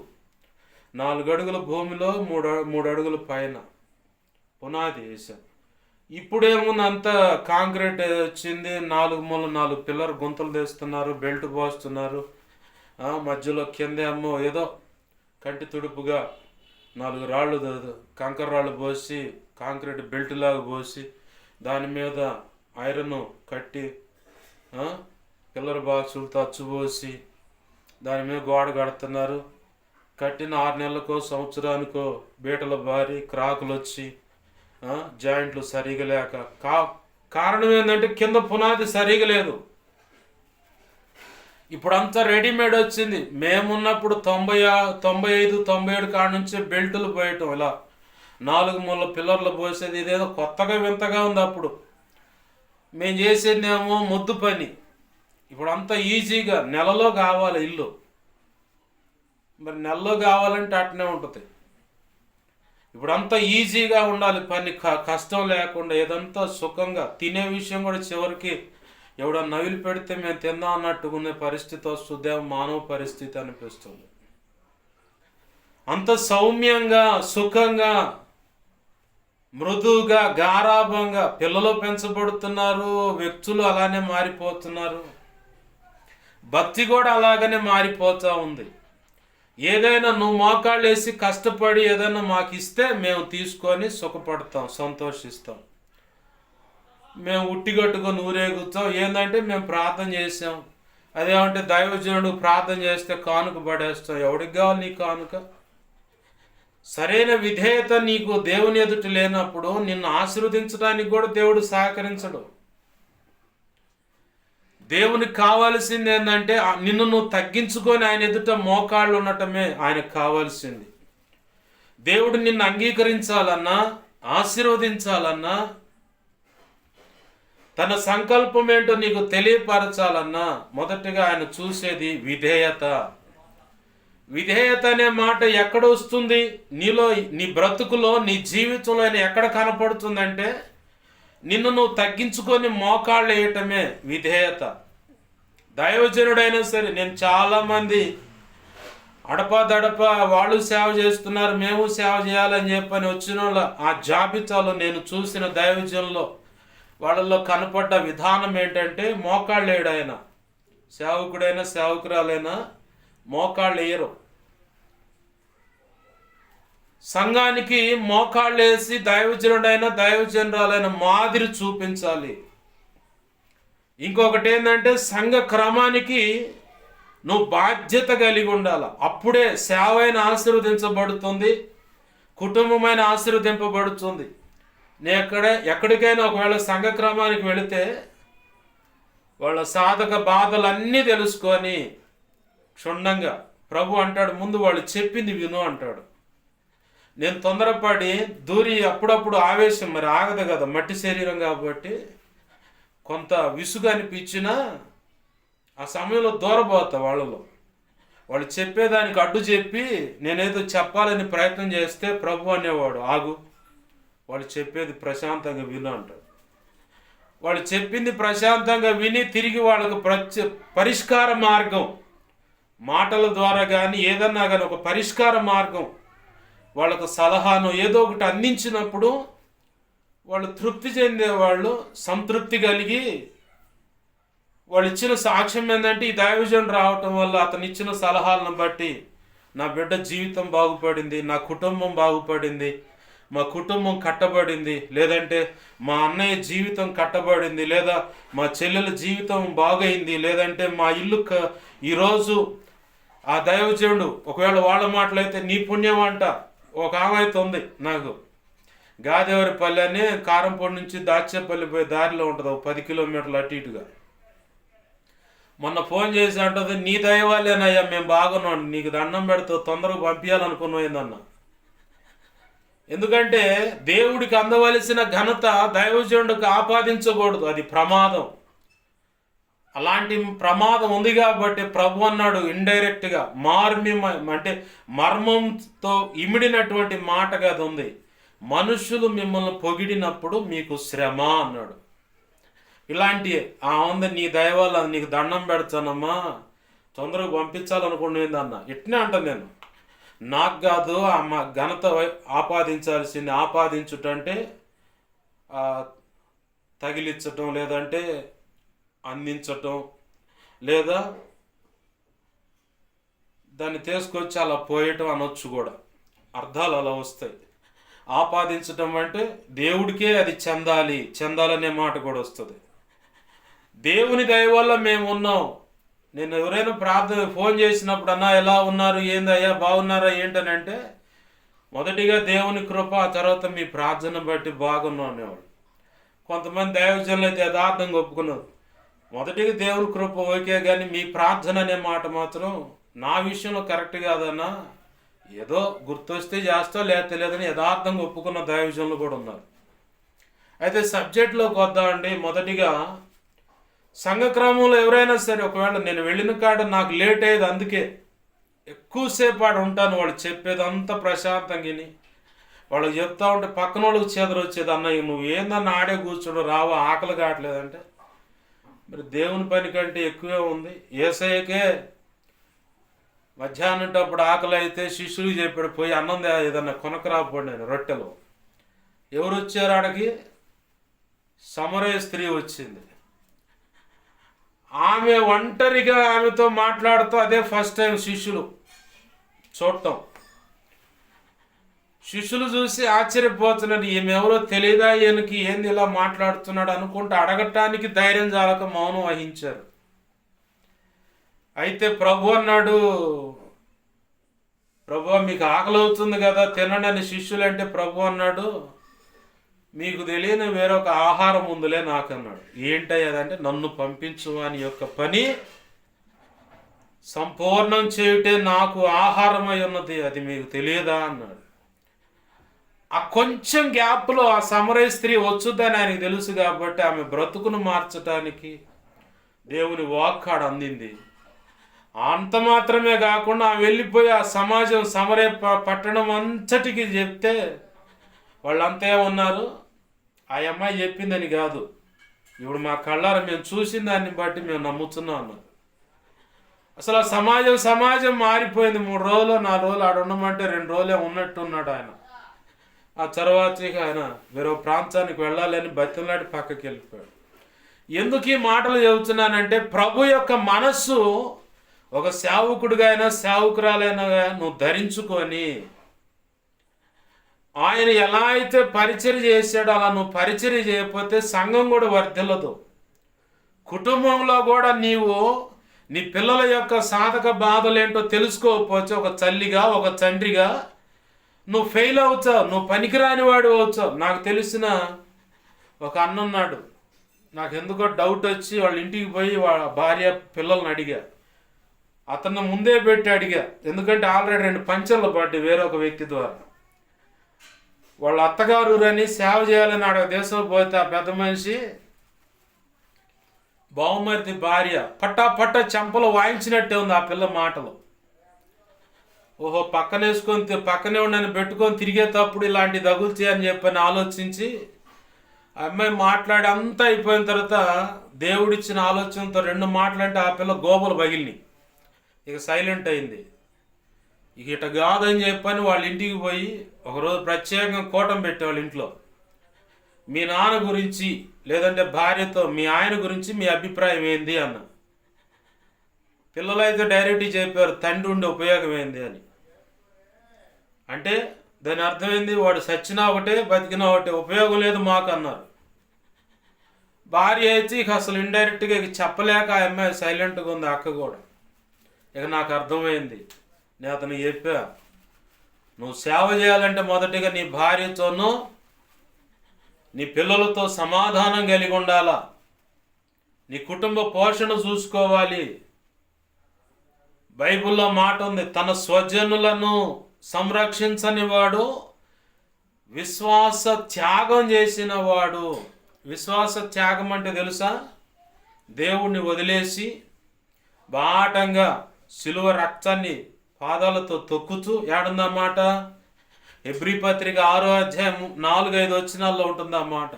4 అడుగుల భూమిలో 3 అడుగుల పైన పునాది వేసాం. ఇప్పుడేముంది, అంత కాంక్రీట్ వచ్చింది. 4 మూల 4 పిల్లర్ గుంతలు తీస్తున్నారు, బెల్ట్ పోస్తున్నారు. మధ్యలో కింద ఏదో కంటి తుడుపుగా 4 రాళ్ళు, కంకర రాళ్ళు పోసి, కాంక్రీట్ బెల్ట్ లాగా పోసి, దాని మీద ఐరన్ కట్టి, పిల్లర్ బాక్సులతో అచ్చుపోసి దాని మీద గోడ కడుతున్నారు. కట్టిన 6 నెలలకో సంవత్సరానికో బీటల బారి క్రాకులు వచ్చి జాయింట్లు సరిగా లేక, కారణం ఏంటంటే కింద పునాది సరిగా లేదు. ఇప్పుడు అంతా రెడీమేడ్ వచ్చింది. మేమున్నప్పుడు 95, 97 కాడ నుంచి బెల్టులు పోయటం, ఇలా 4 మూల పిల్లర్లు పోసేది, ఇదేదో కొత్తగా వింతగా ఉంది. అప్పుడు మేము చేసేదేమో ముద్దు పని. ఇప్పుడు అంతా ఈజీగా నెలలో కావాలి ఇల్లు. మరి నెలలో కావాలంటే అట్నే ఉంటుంది. ఇప్పుడు అంతా ఈజీగా ఉండాలి పని, కష్టం లేకుండా, ఏదంతా సుఖంగా. తినే విషయం కూడా చివరికి ఎవడో నవిలి పెడితే మేము తిందాం అన్నట్టుకునే పరిస్థితి వస్తుంది, మానవ పరిస్థితి అనిపిస్తుంది. అంత సౌమ్యంగా, సుఖంగా, మృదువుగా, గారాభంగా పిల్లలు పెంచబడుతున్నారు, వ్యక్తులు అలానే మారిపోతున్నారు, భక్తి కూడా అలాగనే మారిపోతూ ఉంది. ఏదైనా నువ్వు మోకాళ్ళు వేసి కష్టపడి ఏదైనా మాకు ఇస్తే మేము తీసుకొని సుఖపడతాం, సంతోషిస్తాం. మేము ఉట్టిగట్టుకొని ఊరేగుతాం. ఏంటంటే మేము ప్రార్థన చేసాం, అదేమంటే దైవజనుడు ప్రార్థన చేస్తే కానుక పడేస్తాం. ఎవడికి కావాలి నీ కానుక? సరైన విధేయత నీకు దేవుని ఎదుట లేనప్పుడు నిన్ను ఆశీర్వదించడానికి కూడా దేవుడు సహకరించడు. దేవునికి కావాల్సింది ఏంటంటే నిన్ను నువ్వు తగ్గించుకొని ఆయన ఎదుట మోకాళ్ళు ఉండటమే ఆయనకు కావాల్సింది. దేవుడు నిన్ను అంగీకరించాలన్నా, ఆశీర్వదించాలన్నా, తన సంకల్పం ఏంటో నీకు తెలియపరచాలన్నా మొదటిగా ఆయన చూసేది విధేయత. విధేయత అనే మాట ఎక్కడ వస్తుంది? నీలో, నీ బ్రతుకులో, నీ జీవితంలో ఎక్కడ కనపడుతుందంటే నిన్ను నువ్వు తగ్గించుకొని మోకాళ్ళు వేయటమే విధేయత. దైవజనుడైనా సరే, నేను చాలామంది అడపదడప వాళ్ళు సేవ చేస్తున్నారు, మేము సేవ చేయాలని చెప్పని వచ్చిన వాళ్ళ ఆ జాబితాలో నేను చూసిన దైవజనుల్లో వాళ్ళల్లో కనపడ్డ విధానం ఏంటంటే మోకాళ్ళు వేయడు ఆయన. సేవకుడైనా సేవకురాలైనా మోకాళ్ళు వేయరు. సంఘానికి మోకాళ్ళు వేసి దైవజనుడైనా దైవజనురాలైన మాదిరి చూపించాలి. ఇంకొకటి ఏంటంటే సంఘ క్రమానికి నువ్వు బాధ్యత కలిగి ఉండాలి. అప్పుడే సేవైన ఆశీర్వదించబడుతుంది, కుటుంబమైన ఆశీర్వదింపబడుతుంది. ఎక్కడికైనా ఒకవేళ సంఘ క్రమానికి వెళితే వాళ్ళ సాధక బాధలన్నీ తెలుసుకొని క్షుణ్ణంగా ప్రభు అంటాడు, ముందు వాళ్ళు చెప్పింది విను అంటాడు. నేను తొందరపడి దూరి అప్పుడప్పుడు ఆవేశం మరి ఆగదు కదా, మట్టి శరీరం కాబట్టి కొంత విసుగు అనిపించినా ఆ సమయంలో దూరపోతా. వాళ్ళు చెప్పేదానికి అడ్డు చెప్పి నేనేదో చెప్పాలని ప్రయత్నం చేస్తే ప్రభు అనేవాడు, ఆగు, వాళ్ళు చెప్పేది ప్రశాంతంగా విను అంటాడు. వాళ్ళు చెప్పింది ప్రశాంతంగా విని తిరిగి వాళ్ళకు పరిష్కార మార్గం, మాటల ద్వారా కానీ ఏదన్నా కానీ ఒక పరిష్కార మార్గం, వాళ్ళకు సలహాను ఏదో ఒకటి అందించినప్పుడు వాళ్ళు తృప్తి చెందేవాళ్ళు, సంతృప్తి కలిగి వాళ్ళు ఇచ్చిన సాక్ష్యం ఏంటంటే ఈ దైవజనుడు రావటం వల్ల అతను ఇచ్చిన సలహాలను బట్టి నా బిడ్డ జీవితం బాగుపడింది, నా కుటుంబం బాగుపడింది, మా కుటుంబం కట్టబడింది, లేదంటే మా అన్నయ్య జీవితం కట్టబడింది, లేదా మా చెల్లెల జీవితం బాగైంది, లేదంటే మా ఇల్లు ఈరోజు ఆ దైవజనుడు, ఒకవేళ వాళ్ళ మాటలైతే నీ పుణ్యం అంట. ఒక ఆమె అయితే ఉంది నాకు, గాదేవరిపల్లి అని కారంపొడి నుంచి దాచేపల్లి పోయే దారిలో ఉంటుంది, ఒక 10 కిలోమీటర్లు అటు ఇటుగా. మొన్న ఫోన్ చేసి అంటుంది, నీ దైవాలేనయ్యా మేము బాగున్నాం, నీకు దండం పెడితే తొందరగా పంపించాలనుకున్నదన్న. ఎందుకంటే దేవుడికి అందవలసిన ఘనత దైవజనుడికి ఆపాదించకూడదు, అది ప్రమాదం. అలాంటి ప్రమాదం ఉంది కాబట్టి ప్రభు అన్నాడు ఇండైరెక్ట్గా, అంటే మర్మంతో ఇమిడినటువంటి మాటగా అది ఉంది, మనుషులు మిమ్మల్ని పొగిడినప్పుడు మీకు శ్రమ అన్నాడు. ఇలాంటి ఉంది, నీ దైవాలు నీకు దండం పెడతానమ్మా, తొందరగా పంపించాలనుకునేది అన్న. ఇట్నే అంటాను నేను, నాకు కాదు ఆ ఘనత ఆపాదించాల్సింది. ఆపాదించుటంటే తగిలించటం, లేదంటే అందించటం, లేదా దాన్ని తీసుకొచ్చి అలా పోయటం అనొచ్చు కూడా, అర్థాలు అలా వస్తాయి. ఆపాదించటం అంటే దేవుడికే అది చెందాలనే మాట కూడా వస్తుంది. దేవుని దయ వల్ల మేము ఉన్నాం. నేను ఎవరైనా ఫోన్ చేసినప్పుడు అన్నా ఎలా ఉన్నారు, ఏందయ్యా బాగున్నారా ఏంటని అంటే మొదటిగా దేవుని కృప, ఆ తర్వాత మీ ప్రార్థన బట్టి బాగున్నాం అనేవాడు. కొంతమంది దైవజనులు అయితే యథార్థంగా ఒప్పుకున్నారు, మొదటిగా దేవుని కృప ఓకే, కానీ మీ ప్రార్థన అనే మాట మాత్రం నా విషయంలో కరెక్ట్ కాదన్నా, ఏదో గుర్తొస్తే చేస్తా లేకపోతే లేదని యథార్థంగా ఒప్పుకున్న దైవజనులు కూడా ఉన్నారు. అయితే సబ్జెక్ట్లోకి వద్దామండి. మొదటిగా సంఘక్రమంలో ఎవరైనా సరే, ఒకవేళ నేను వెళ్ళిన కాడ నాకు లేట్ అయ్యేది, అందుకే ఎక్కువసేపు ఆడ ఉంటాను. వాళ్ళు చెప్పేదంతా ప్రశాంతంగా విని వాళ్ళకి చెప్తా ఉంటే పక్కన వాళ్ళకి చెదరు వచ్చేది, అన్నయ్య నువ్వు ఏందన్నా ఆడే కూర్చోడు రావా, ఆకలి కావట్లేదంటే మరి దేవుని పని కంటే ఎక్కువే ఉంది. యేసయ్యకే మధ్యాహ్నంటప్పుడు ఆకలి అయితే శిష్యుడికి చెప్పాడు, పోయి అన్నం ఏదన్నా కొనకరాపోండి నేను రొట్టెలు. ఎవరు వచ్చారు ఆడకి? సమరయ స్త్రీ వచ్చింది. ఆమె ఒంటరిగా ఆమెతో మాట్లాడుతూ అదే ఫస్ట్ టైం శిష్యులు చూడటం. శిష్యులు చూసి ఆశ్చర్యపోతున్నారు, ఈమె ఎవరో తెలియదా, ఈయనకి ఏంది ఇలా మాట్లాడుతున్నాడు అనుకుంటూ అడగటానికి ధైర్యం చాలక మౌనం వహించారు. అయితే ప్రభు అన్నాడు, ప్రభు మీకు ఆకలి అవుతుంది కదా తినండి అని శిష్యులు అంటే ప్రభు అన్నాడు, మీకు తెలియని వేరొక ఆహారం ఉందిలే నాకు అన్నాడు. ఏంటయ్యదంటే నన్ను పంపించు అని యొక్క పని సంపూర్ణం చేయుటే నాకు ఆహారమై ఉన్నది, అది మీకు తెలియదా అన్నాడు. ఆ కొంచెం గ్యాప్లో ఆ సమరయ స్త్రీ వచ్చుద్దని ఆయనకు తెలుసు కాబట్టి ఆమె బ్రతుకును మార్చడానికి దేవుని వాక్కు ఆడ అందింది. అంత మాత్రమే కాకుండా ఆమె వెళ్ళిపోయి ఆ సమాజం సమరయ పట్టణం అంతటికి చెప్తే వాళ్ళంతా ఏమన్నారు, ఆ అమ్మాయి చెప్పిందని కాదు, ఇప్పుడు మా కళ్ళారా మేము చూసిన దాన్ని బట్టి మేము నమ్ముతున్నాం అన్నారు. అసలు ఆ సమాజం మారిపోయింది. 3 రోజులు 4 రోజులు ఆడ ఉండమంటే 2 రోజులే ఉన్నట్టున్నాడు ఆయన. ఆ తర్వాత ఆయన వేరే ప్రాంతానికి వెళ్ళాలని బతిలాడి పక్కకి వెళ్ళిపోయాడు. ఎందుకు ఈ మాటలు చెబుతున్నానంటే ప్రభు యొక్క మనస్సు ఒక సేవకుడిగా అయినా సేవకురాలైనా నువ్వు ధరించుకొని ఆయన ఎలా అయితే పరిచర్య చేశాడో అలా నువ్వు పరిచర్య చేయకపోతే సంఘం కూడా వర్ధిల్లదు. కుటుంబంలో కూడా నీవు నీ పిల్లల యొక్క సాధక బాధలు ఏంటో తెలుసుకోకపోతే ఒక తల్లిగా ఒక తండ్రిగా నువ్వు ఫెయిల్ అవుతావు, నువ్వు పనికిరాని వాడు అవుతావు. నాకు తెలిసిన ఒక అన్న ఉన్నాడు, నాకు ఎందుకో డౌట్ వచ్చి వాళ్ళ ఇంటికి పోయి వాళ్ళ భార్య పిల్లల్ని అడిగా. అతన్ని ముందే పెట్టి అడిగా, ఎందుకంటే ఆల్రెడీ 2 పంచర్లు పడ్డాయి వేరొక వ్యక్తి ద్వారా. వాళ్ళ అత్తగారు అని సేవ చేయాలని ఆడ దేశం పోతే ఆ పెద్ద మనిషి బావమరిది భార్య పట్టా చెంపలు వాయించినట్టే ఉంది ఆ పిల్ల మాటలు. ఓహో పక్కనే ఉండని పెట్టుకొని తిరిగేటప్పుడు ఇలాంటి తగులుతాయి అని చెప్పని ఆలోచించి ఆ అమ్మాయి మాట్లాడి అంతా అయిపోయిన తర్వాత దేవుడిచ్చిన ఆలోచనతో 2 మాటలంటే ఆ పిల్ల గోబలు పగిలినాయి. ఇక సైలెంట్ అయింది. ఇక ఇట కాదని చెప్పని వాళ్ళ ఇంటికి పోయి ఒకరోజు ప్రత్యేకంగా కూటం పెట్టేవాళ్ళ ఇంట్లో, మీ నాన్న గురించి లేదంటే భార్యతో మీ ఆయన గురించి మీ అభిప్రాయం ఏంది అన్న. పిల్లలైతే డైరెక్ట్గా చెప్పారు, తండ్రి ఉండే ఉపయోగం ఏంది అని. అంటే దాని అర్థమైంది, వాడు సచ్చినా ఒకటే బతికినా ఒకటే, ఉపయోగం లేదు మాకు అన్నారు. భార్య అయితే ఇక అసలు ఇండైరెక్ట్గా ఇక చెప్పలేక ఆ అమ్మాయి సైలెంట్గా ఉంది. అక్క కూడా ఇక నాకు అర్థమైంది. నేను అతను చెప్పా, నువ్వు సేవ చేయాలంటే మొదటిగా నీ భార్యతోనూ నీ పిల్లలతో సమాధానం కలిగి ఉండాలా, నీ కుటుంబ పోషణ చూసుకోవాలి. బైబిల్లో మాట ఉంది, తన స్వజనులను సంరక్షించని వాడు విశ్వాస త్యాగం చేసిన వాడు. విశ్వాస త్యాగం అంటే తెలుసా? దేవుణ్ణి వదిలేసి బాటంగా సిలువ రక్తాన్ని పాదాలతో తొక్కుతూ ఏడుందన్నమాట. హెబ్రీ పత్రిక 6వ అధ్యాయం 4-5 వచనాల్లో ఉంటుంది అన్నమాట.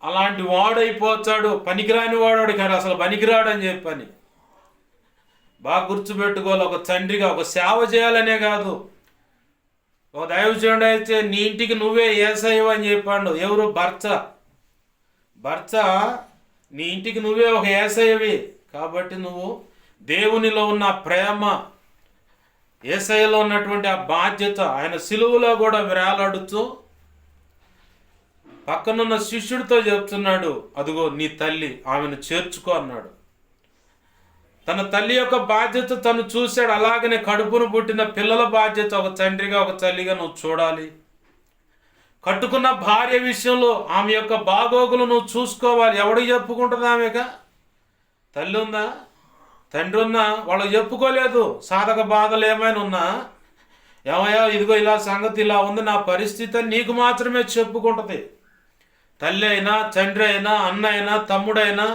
అలాంటి వాడైపోతాడు, పనికిరాని వాడు కాదు, అసలు పనికిరాడు అని చెప్పని బాగా గుర్తుపెట్టుకోవాలి. ఒక తండ్రిగా ఒక సేవ చేయాలనే కాదు, ఒక దైవజనుడు అయితే నీ ఇంటికి నువ్వే యేసయ్య అని చెప్పాడు. ఎవరు? భర్త నీ ఇంటికి నువ్వే ఒక యేసయ్యవి. కాబట్టి నువ్వు దేవునిలో ఉన్న ప్రేమ, యేసయ్యలో ఉన్నటువంటి ఆ బాధ్యత, ఆయన సిలువలో కూడా వేలాడుతూ పక్కనున్న శిష్యుడితో చెప్తున్నాడు, అదిగో నీ తల్లి, ఆమెను చేర్చుకో అన్నాడు. తన తల్లి యొక్క బాధ్యత తను చూశాడు. అలాగనే కడుపును పుట్టిన పిల్లల బాధ్యత ఒక తండ్రిగా ఒక తల్లిగా నువ్వు చూడాలి. కట్టుకున్న భార్య విషయంలో ఆమె యొక్క బాగోగులు నువ్వు చూసుకోవాలి. ఎవడికి చెప్పుకుంటుంది ఆమెగా? తల్లి ఉందా, తండ్రి ఉన్నా వాళ్ళకి చెప్పుకోలేదు. సాధక బాధలు ఏమైనా ఉన్నా, ఏమయ్యా ఇదిగో ఇలా సంగతి ఇలా ఉంది నా పరిస్థితి అని నీకు మాత్రమే చెప్పుకుంటుంది. తల్లి అయినా తండ్రి అయినా అన్న అయినా తమ్ముడైనా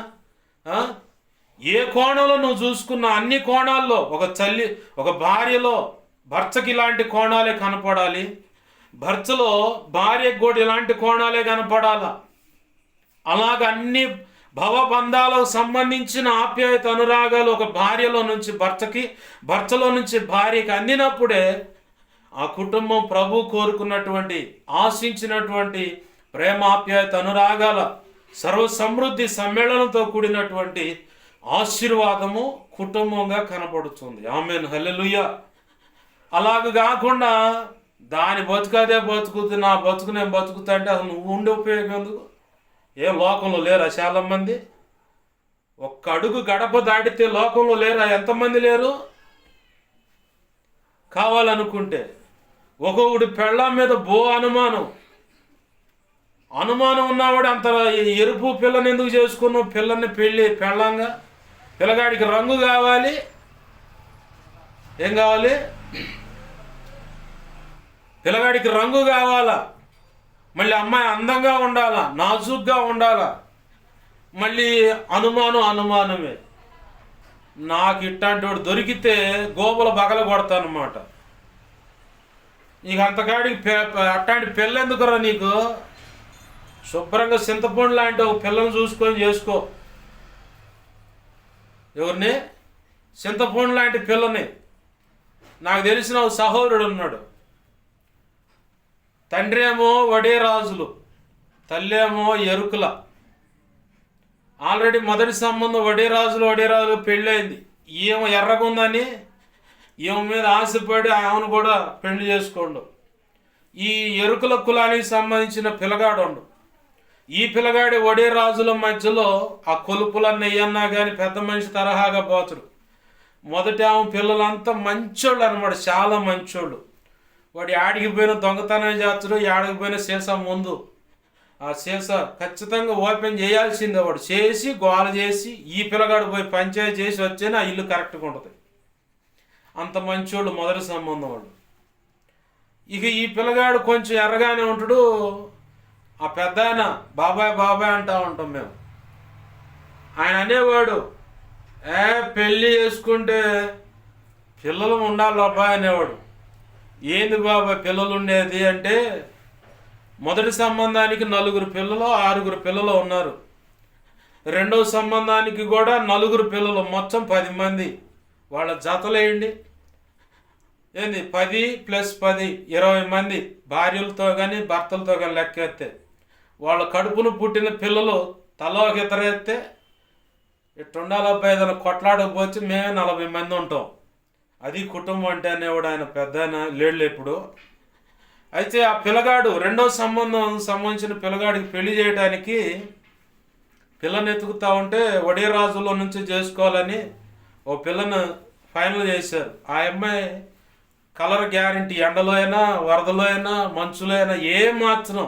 ఏ కోణంలో నువ్వు చూసుకున్నా అన్ని కోణాల్లో ఒక భార్యలో భర్తకి ఇలాంటి కోణాలే కనపడాలి, భర్తలో భార్యకు కూడా ఇలాంటి కోణాలే కనపడాలా. అలాగ భవబంధాలకు సంబంధించిన ఆప్యాయత అనురాగాలు ఒక భార్యలో నుంచి భర్తకి, భర్తలో నుంచి భార్యకి అందినప్పుడే ఆ కుటుంబం ప్రభు కోరుకున్నటువంటి, ఆశించినటువంటి ప్రేమాప్యాయత అనురాగాల సర్వ సమృద్ధి సమ్మేళనంతో కూడినటువంటి ఆశీర్వాదము కుటుంబంగా కనబడుతుంది. ఆమేన్, హల్లెలూయా. అలాగ కాకుండా దాని బతుకదే బతుకుతుంది, నా బతుకు నేను బతుకుతా అంటే అసలు నువ్వు ఉండే ఉపయోగం ఎందుకు? ఏ లోకంలో లేరా చాలా మంది? ఒక్క అడుగు గడప దాటితే లోకంలో లేరా? ఎంతమంది లేరు? కావాలనుకుంటే ఒక్కొక్కటి పెళ్ళాం మీద అనుమానం ఉన్నవాడు అంత ఎరుపు పిల్లని ఎందుకు చేసుకున్నావు? పిల్లని పెళ్ళంగా పిల్లగాడికి రంగు కావాలి. ఏం కావాలి? పిల్లగాడికి రంగు కావాలా, మళ్ళీ అమ్మాయి అందంగా ఉండాలా, నాజుగ్గా ఉండాలా, మళ్ళీ అనుమానమే. నాకు ఇట్లాంటి వాడు దొరికితే గోపుల బగల కొడతానమాట. నీకు అంతకాడికి అట్లాంటి పిల్ల ఎందుకురా నీకు? శుభ్రంగా చింతపండు లాంటి ఒక పిల్లని చూసుకొని చేసుకో. ఎవరిని? చింతపండు లాంటి పిల్లని. నాకు తెలిసిన ఒక సహోదరుడు ఉన్నాడు. తండ్రి ఏమో వడేరాజులు, తల్లి ఏమో ఎరుకుల. ఆల్రెడీ మొదటి సంబంధం వడేరాజులు పెళ్ళయింది. ఈమె ఎర్రగుందని ఈమె మీద ఆశపడి ఆమెను కూడా పెళ్లి చేసుకోండు. ఈ ఎరుకుల కులానికి సంబంధించిన పిల్లగాడు ఉండు. ఈ పిల్లగాడి వడేరాజుల మధ్యలో ఆ కొలుపులన్న అన్నా కానీ పెద్ద మనిషి తరహాగా పోతుడు. మొదటి ఆమె పిల్లలంతా మంచోళ్ళు అనమాట, చాలా మంచోళ్ళు. వాడు ఆడికి పోయిన దొంగతనం చేస్తాడు, ఆడికి పోయిన సీసా ముందు ఆ సీసా ఖచ్చితంగా ఓపెన్ చేయాల్సిందే. వాడు చేసి గోల చేసి ఈ పిల్లగాడు పోయి పంచాయతీ చేసి వచ్చేనా ఆ ఇల్లు కరెక్ట్గా ఉంటుంది. అంత మంచోళ్ళు మొదటి సంబంధం వాళ్ళు. ఇక ఈ పిల్లగాడు కొంచెం ఎర్రగానే ఉంటాడు. ఆ పెద్ద ఆయన బాబాయ్ అంటూ ఉంటాం మేము. ఆయన అనేవాడు, పెళ్ళి చేసుకుంటే పిల్లలు ఉండాలి అబ్బాయి అనేవాడు. ఏంది బాబాయ్ పిల్లలు ఉండేది అంటే, మొదటి సంబంధానికి 4 పిల్లలు 6 పిల్లలు ఉన్నారు. రెండవ సంబంధానికి కూడా 4 పిల్లలు, మొత్తం 10 మంది. వాళ్ళ జతలేయండి, ఏంది 10 + 10 20 మంది భార్యలతో కానీ భర్తలతో కానీ లెక్కేస్తే వాళ్ళ కడుపును పుట్టిన పిల్లలు తలో ఒక ఇద్దరేస్తే ఇట్టుండాలి అబ్బాయి. ఏదైనా కొట్లాడకపోతే మేమే 40 మంది ఉంటాం. అది కుటుంబం అంటే అనేవాడు ఆయన పెద్ద ఆయన, లేళ్ళు ఎప్పుడు. అయితే ఆ పిల్లగాడు రెండో సంబంధించిన పిల్లగాడికి పెళ్లి చేయడానికి పిల్లని ఎత్తుకుతా ఉంటే వడేరాజులో నుంచి చేసుకోవాలని ఓ పిల్లను ఫైనల్ చేశారు. ఆ అమ్మాయి కలర్ గ్యారంటీ, ఎండలో అయినా వరదలో అయినా మంచులో అయినా ఏమాత్రం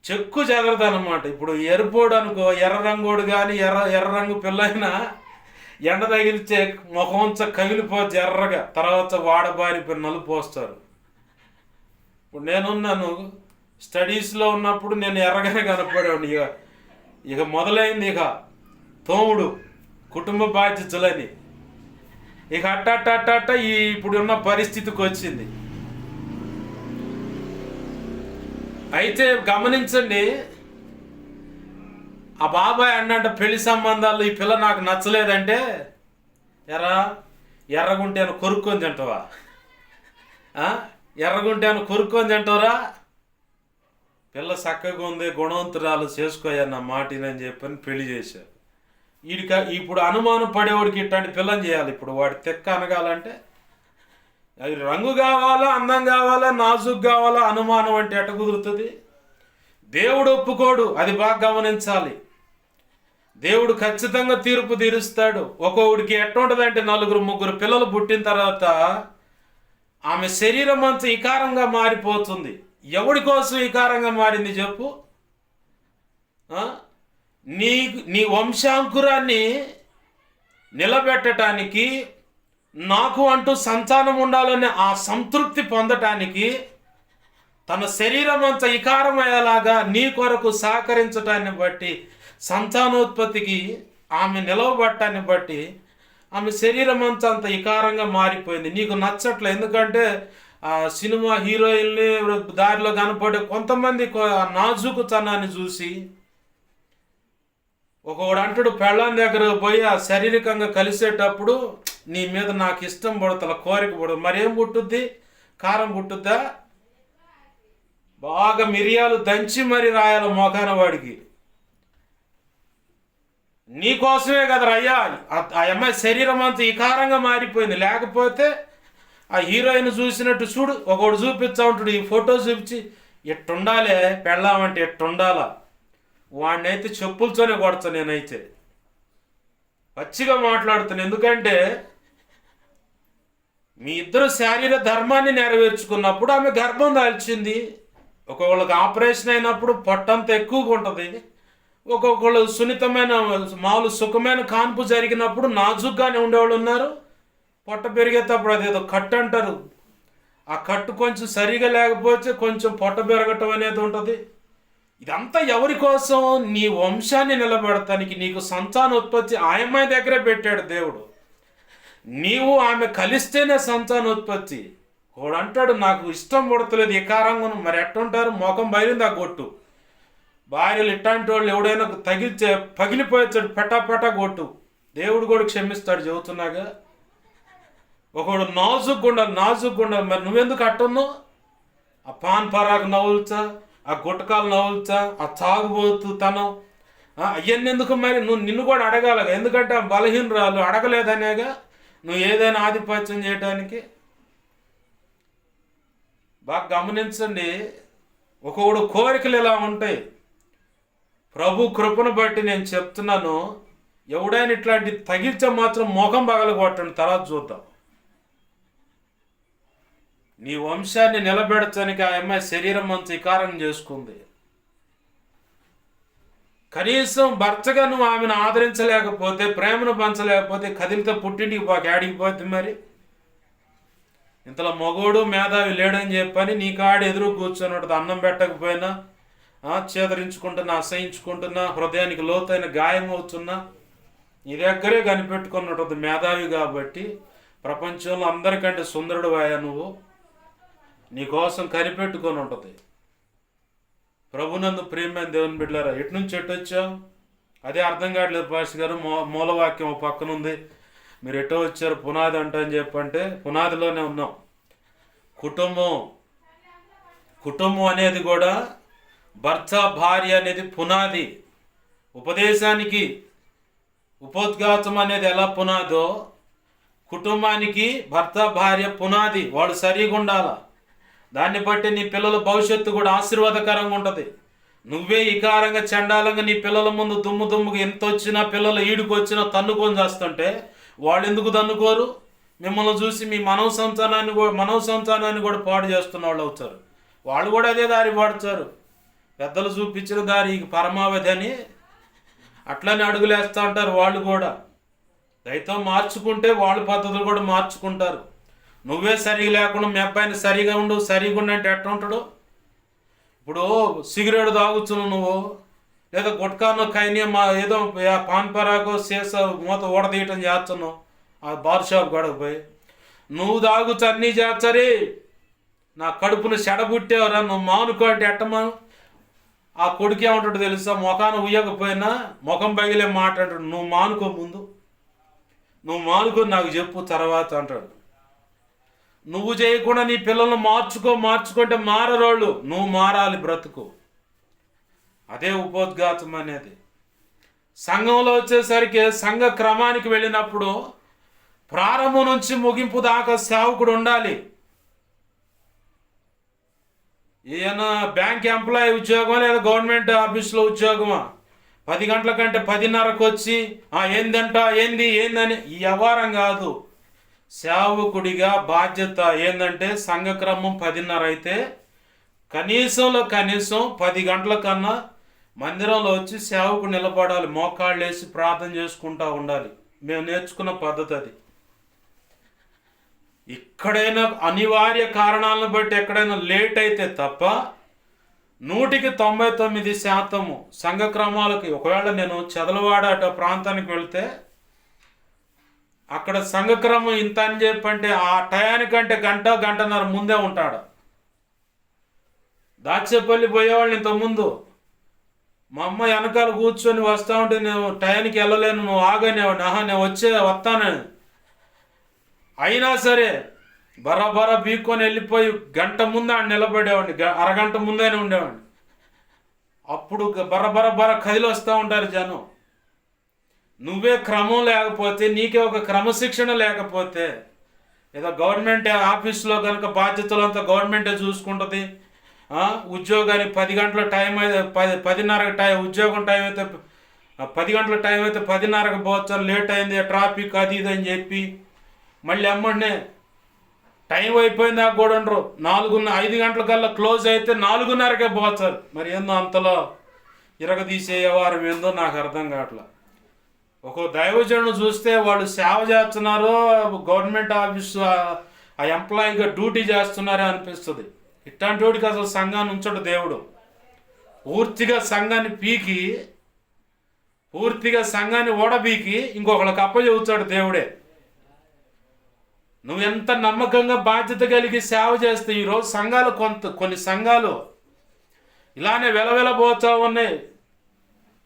చెక్కు చెదరదనమాట. ఇప్పుడు ఎరుపోడు అనుకో, ఎర్ర రంగోడు కానీ ఎర్ర రంగు పిల్ల అయినా ఎండ తగిలితే ముఖంచ కగిలిపోతే ఎర్రగా, తర్వాత వాడబారిపోయి నలుపు వస్తారు. ఇప్పుడు నేనున్నాను స్టడీస్లో ఉన్నప్పుడు నేను ఎర్రగానే కనపడేవాడిని. ఇక మొదలైంది ఇక తోముడు, కుటుంబ బాధ్యతలని. ఇక అట్ట ఈ ఇప్పుడున్న పరిస్థితికి వచ్చింది. అయితే గమనించండి, ఆ బాబాయ్ అన్నంట పెళ్లి సంబంధాలు ఈ పిల్ల నాకు నచ్చలేదంటే, ఎర్రగుంటే అని కొరుక్కొని తింటావా? ఎర్రగుంటే అని కొరుక్కొని తింటావురా? పిల్ల చక్కగా ఉంది, గుణవంతురాలు, చేసుకోయన్న మాటినని చెప్పని పెళ్లి చేశారు. ఇప్పుడు అనుమానం పడేవాడికి ఇట్లాంటి పిల్లని చేయాలి. ఇప్పుడు వాడి తెక్క అనగాలంటే అది రంగు కావాలా, అందం కావాలా, నాజుక్ కావాలా, అనుమానం అంటే ఎట్ట కుదురుతుంది? దేవుడు ఒప్పుకోడు, అది బాగా గమనించాలి. దేవుడు ఖచ్చితంగా తీర్పు తీరుస్తాడు. ఒక్కొక్కడికి ఎట్టుంటుందంటే 4 3 పిల్లలు పుట్టిన తర్వాత ఆమె శరీరం అంతా వికారంగా మారిపోతుంది. ఎవడి కోసం వికారంగా మారింది చెప్పు? నీ వంశాంకురాన్ని నిలబెట్టడానికి, నాకు అంటూ సంతానం ఉండాలనే ఆ సంతృప్తి పొందటానికి తన శరీరం అంతా వికారమయ్యేలాగా నీ కొరకు సహకరించటాన్ని బట్టి, సంతానోత్పత్తికి ఆమె నిలవబట్టాన్ని బట్టి ఆమె శరీరం అంతా అంత వికారంగా మారిపోయింది. నీకు నచ్చట్లే. ఎందుకంటే ఆ సినిమా హీరోయిన్ని దారిలో కనపడే కొంతమంది నాజుకుతనాన్ని చూసి ఒకడు అంటాడు పెళ్ళాం దగ్గర పోయి ఆ శారీరకంగా కలిసేటప్పుడు నీ మీద నాకు ఇష్టం పడుతుంది, కోరిక పడుతుంది. మరేం పుట్టుద్ది? కారం పుట్టుద్దా? బాగా మిరియాలు దంచి మరి రాయాలి మోకాన వాడికి. నీకోసమే కదా అయ్యా ఆ అమ్మాయి శరీరం అంతా వికారంగా మారిపోయింది. లేకపోతే ఆ హీరోయిన్ చూసినట్టు చూడు, ఒకడు చూపించా ఉంటాడు, ఈ ఫోటో చూపించి ఎట్టుండాలే పెళ్ళామంటే ఎట్టుండాలా, వాడినైతే చెప్పులతోనే కొడతా. నేనైతే పచ్చిగా మాట్లాడుతాను. ఎందుకంటే మీ ఇద్దరు శారీర ధర్మాన్ని నెరవేర్చుకున్నప్పుడు ఆమె గర్భం దాల్చింది. ఒక్కొక్కళ్ళకి ఆపరేషన్ అయినప్పుడు పొట్టంత ఎక్కువగా ఉంటుంది, ఒక్కొక్కళ్ళు సున్నితమైన మామూలు సుఖమైన కాన్పు జరిగినప్పుడు నాజుగ్గానే ఉండేవాళ్ళు ఉన్నారు. పొట్ట పెరిగేటప్పుడు అదేదో కట్టు అంటారు, ఆ కట్టు కొంచెం సరిగా లేకపోతే కొంచెం పొట్ట పెరగటం అనేది ఉంటుంది. ఇదంతా ఎవరి కోసం? నీ వంశాన్ని నిలబెడతానికి, నీకు సంతానోత్పత్తి ఆ అమ్మాయి దగ్గరే పెట్టాడు దేవుడు. నీవు ఆమె కలిస్తేనే సంతానోత్పత్తి. వాడు అంటాడు నాకు ఇష్టం పడతలేదు వికారంగా. మరి ఎట్టుంటారు? ముఖం బయలుంది ఆ కొట్టు. భార్యలు ఇట్లాంటి వాళ్ళు ఎవడైనా తగిలితే పగిలిపోయాడు, పెటా కొట్టు. దేవుడు కూడా క్షమిస్తాడు చెబుతున్నాగా. ఒకడు నాజుగ్గుండ. మరి నువ్వెందుకు అట్టున్నావు? ఆ పాన్ పరాకు నవ్వులుతా, ఆ గుట్టకాలు నవ్వులుతా, ఆ తాగుబోతు తనం అవన్నీ ఎందుకు? మరి నిన్ను కూడా అడగాలగా. ఎందుకంటే ఆ బలహీనరాలు అడగలేదనేగా నువ్వు ఏదైనా ఆధిపత్యం చేయడానికి. బాగా గమనించండి, ఒకడు కోరికలు ఇలా ఉంటాయి. ప్రభు కృపను బట్టి నేను చెప్తున్నాను, ఎవడైనా ఇట్లాంటి తగిలితే మాత్రం ముఖం పగలగొట్టండి, తర్వాత చూద్దాం. నీ వంశాన్ని నిలబెడటానికి ఆ అమ్మాయి శరీరం అంతా వికారం చేసుకుంది. కనీసం భర్తగా నువ్వు ఆమెను ఆదరించలేకపోతే, ప్రేమను పంచలేకపోతే కదిలితో పుట్టింటికి పోక ఆడికిపోద్ది. మరి ఇంతలో మగోడు మేధావి లేడని చెప్పని నీ కాడు ఎదురు కూర్చొని ఉంటుంది. అన్నం పెట్టకపోయినా చేదరించుకుంటున్నా, అసహించుకుంటున్నా, హృదయానికి లోతైన గాయం అవుతున్నా నీ దగ్గరే కనిపెట్టుకుని ఉంటుంది. మేధావి కాబట్టి ప్రపంచంలో అందరికంటే సుందరుడు అయ్యా నువ్వు, నీకోసం కనిపెట్టుకొని ఉంటుంది. ప్రభునందు ప్రియమైన దేవుని బిడ్డలారా, ఎటు నుంచి ఎటు వచ్చావు? అదే అర్థం కావట్లేదు పాస్టర్ గారు. మూలవాక్యం పక్కన ఉంది, మీరు ఎటో వచ్చారు పునాది అంట అని చెప్పంటే పునాదిలోనే ఉన్నాం. కుటుంబం అనేది కూడా భర్త భార్య అనేది పునాది. ఉపదేశానికి ఉపోద్ఘాతం అనేది ఎలా పునాదో, కుటుంబానికి భర్త భార్య పునాది. వాడు సరిగా ఉండాలా. దాన్ని బట్టి నీ పిల్లల భవిష్యత్తు కూడా ఆశీర్వాదకరంగా ఉంటుంది. నువ్వే వికారంగా చండాలంగా నీ పిల్లల ముందు దుమ్ముగా ఎంత వచ్చినా, పిల్లలు ఈడుకు వచ్చినా తన్నుకొని చేస్తుంటే వాళ్ళు ఎందుకు తన్నుకోరు? మిమ్మల్ని చూసి మీ మనవ సంతానాన్ని కూడా పాడు చేస్తున్న వాళ్ళు అవుతారు. వాళ్ళు కూడా అదే దారి పాడుతారు. పెద్దలు చూపించిన దారి పరమావధి అని అట్లనే అడుగులేస్తూ ఉంటారు. వాళ్ళు కూడా దయతో మార్చుకుంటే వాళ్ళ పద్ధతులు కూడా మార్చుకుంటారు. నువ్వే సరిగా లేకుండా మీ అబ్బాయిని సరిగా అంటే ఎట్లా ఉంటాడు? ఇప్పుడు సిగరెట్ తాగుతున్నావు నువ్వు, లేదా గుట్కానో కైనియా ఏదో పాన్ పరాకో సీస మూత ఊడదీయటం చేస్తున్నావు ఆ బార్ షాప్ గడకపోయి, నువ్వు తాగుతూ అన్నీ చేస్తారే, నా కడుపును చెడబుట్టేవరా, నువ్వు మానుకో అంటే ఎట్టమాను? ఆ కొడుకు ఏమంటాడు తెలుసా? ముఖాన్ని ఉయ్యకపోయినా ముఖం పగిలే మాట అంటాడు. నువ్వు మానుకో, ముందు నువ్వు మానుకొని నాకు చెప్పు తర్వాత అంటాడు. నువ్వు చేయకుండా నీ పిల్లలను మార్చుకుంటే మారరోళ్ళు. నువ్వు మారాలి, బ్రతుకు. అదే ఉపోద్ఘాతం అనేది. సంఘంలో వచ్చేసరికి సంఘ క్రమానికి వెళ్ళినప్పుడు ప్రారంభం నుంచి ముగింపు దాకా సేవకుడు ఉండాలి. ఈయన బ్యాంక్ ఎంప్లాయీ ఉద్యోగం లేదా గవర్నమెంట్ ఆఫీస్లో ఉద్యోగమా, 10 గంటల కంటే 10:30కు వచ్చి ఏందని ఈ వ్యవహారం కాదు. సేవకుడిగా బాధ్యత ఏంటంటే సంఘక్రమం 10:30 అయితే కనీసం 10 గంటల కన్నా మందిరంలో వచ్చి సేవకుడు నిలబడాలి, మోకాళ్ళు వేసి ప్రార్థన చేసుకుంటూ ఉండాలి. మేము నేర్చుకున్న పద్ధతి అది. ఎక్కడైనా అనివార్య కారణాలను బట్టి ఎక్కడైనా లేట్ అయితే తప్ప 99% సంఘక్రమాలకి, ఒకవేళ నేను చదలవాడ అటు ప్రాంతానికి వెళ్తే అక్కడ సంఘక్రమం ఇంత అని చెప్పంటే ఆ టయానికంటే గంటన్నర ముందే ఉంటాడు. దాచేపల్లి పోయేవాళ్ళు ఇంతకుముందు మా అమ్మ వెనకాల కూర్చొని వస్తూ ఉంటే నేను టైంకి వెళ్ళలేను, నువ్వు ఆగనేవాడిని. నేను వస్తానని. అయినా సరే బరాబరా బీక్కొని వెళ్ళిపోయి గంట ముందు ఆడ నిలబడేవాడిని, అరగంట ముందైనా ఉండేవాడిని. అప్పుడు బర కదిలి వస్తూ ఉంటారు జనం. నువ్వే క్రమం లేకపోతే, నీకే ఒక క్రమశిక్షణ లేకపోతే, ఏదో గవర్నమెంట్ ఆఫీస్లో కనుక బాధ్యతలంతా గవర్నమెంటే చూసుకుంటుంది. ఉద్యోగానికి 10 గంటల టైం అయితే 10:30 టైం, ఉద్యోగం టైం అయితే 10 గంటల టైం అయితే 10:30కి పోవచ్చు, లేట్ అయింది ట్రాఫిక్ అది ఇది అని చెప్పి మళ్ళీ అమ్మడినే టైం అయిపోయింది నాకు కూడా ఉండరు. 5 గంటలకల్లా క్లోజ్ అయితే 4:30కే పోతారు. మరి ఏందో అంతలో ఇరగదీసే వ్యవహారం ఏందో నాకు అర్థం కావట్లా. ఒక దైవజనుడు చూస్తే వాళ్ళు సేవ చేస్తున్నారో గవర్నమెంట్ ఆఫీసు ఆ ఎంప్లాయీగా డ్యూటీ చేస్తున్నారో అనిపిస్తుంది. ఇట్లాంటి వాడికి అసలు సంఘాన్ని ఉంచడు దేవుడు. పూర్తిగా సంఘాన్ని ఓడబీకి ఇంకొకళ్ళకి అప్పచెబుతాడు దేవుడే. నువ్వు ఎంత నమ్మకంగా బాధ్యత కలిగి సేవ చేస్తే, ఈరోజు సంఘాలు కొన్ని సంఘాలు ఇలానే వెలవెలబోతా ఉన్నాయి.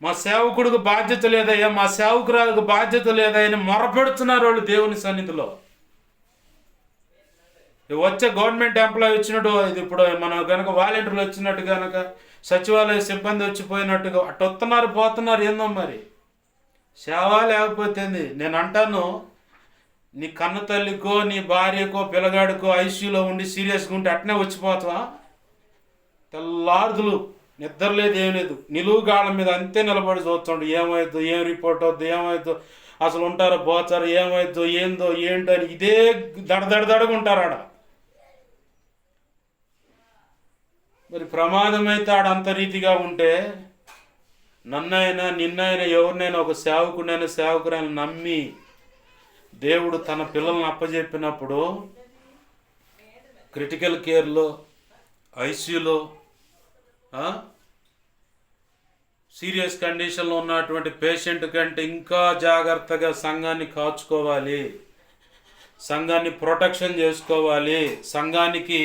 మా సేవకుడికి బాధ్యత లేదయ్యా, మా సేవకురాలకు బాధ్యత లేదయ్యా అని మొరపెడుతున్నారు వాళ్ళు దేవుని సన్నిధిలో. వచ్చే గవర్నమెంట్ ఎంప్లాయీ వచ్చినట్టు, ఇది ఇప్పుడు మనం కనుక వాలంటీర్లు వచ్చినట్టు కనుక సచివాలయ సిబ్బంది వచ్చిపోయినట్టుగా అటు వస్తున్నారు పోతున్నారు. ఏందో మరి సేవ లేకపోతే నేను అంటాను, నీ కన్న తల్లికో నీ భార్యకో పిల్లగాడికో ఐసీయూలో ఉండి సీరియస్గా ఉంటే అట్నే వచ్చిపోతావా? తెల్లారుదులు నిద్ర లేదు, ఏం లేదు, నిలువుగాళ్ళ మీద అంతే నిలబడి చూస్తుండు. ఏమవుద్దో, ఏం రిపోర్ట్ అవుద్దో, ఏమవుద్దో, అసలు ఉంటారో పోతారో, ఏమవుద్దో ఏందో ఏంటో అని ఇదే దడదడదడగుంటారు ఆడ. మరి ప్రమాదం అయితే ఆడ అంత రీతిగా ఉంటే, నన్నైనా నిన్నైనా ఎవరినైనా ఒక సేవకురైనా నమ్మి దేవుడు తన పిల్లల్ని అప్పచెప్పినప్పుడు క్రిటికల్ కేర్లో, ఐసీయూలో, సీరియస్ కండిషన్లో ఉన్నటువంటి పేషెంట్ కంటే ఇంకా జాగ్రత్తగా సంఘాన్ని కాచుకోవాలి, సంఘాన్ని ప్రొటెక్షన్ చేసుకోవాలి, సంఘానికి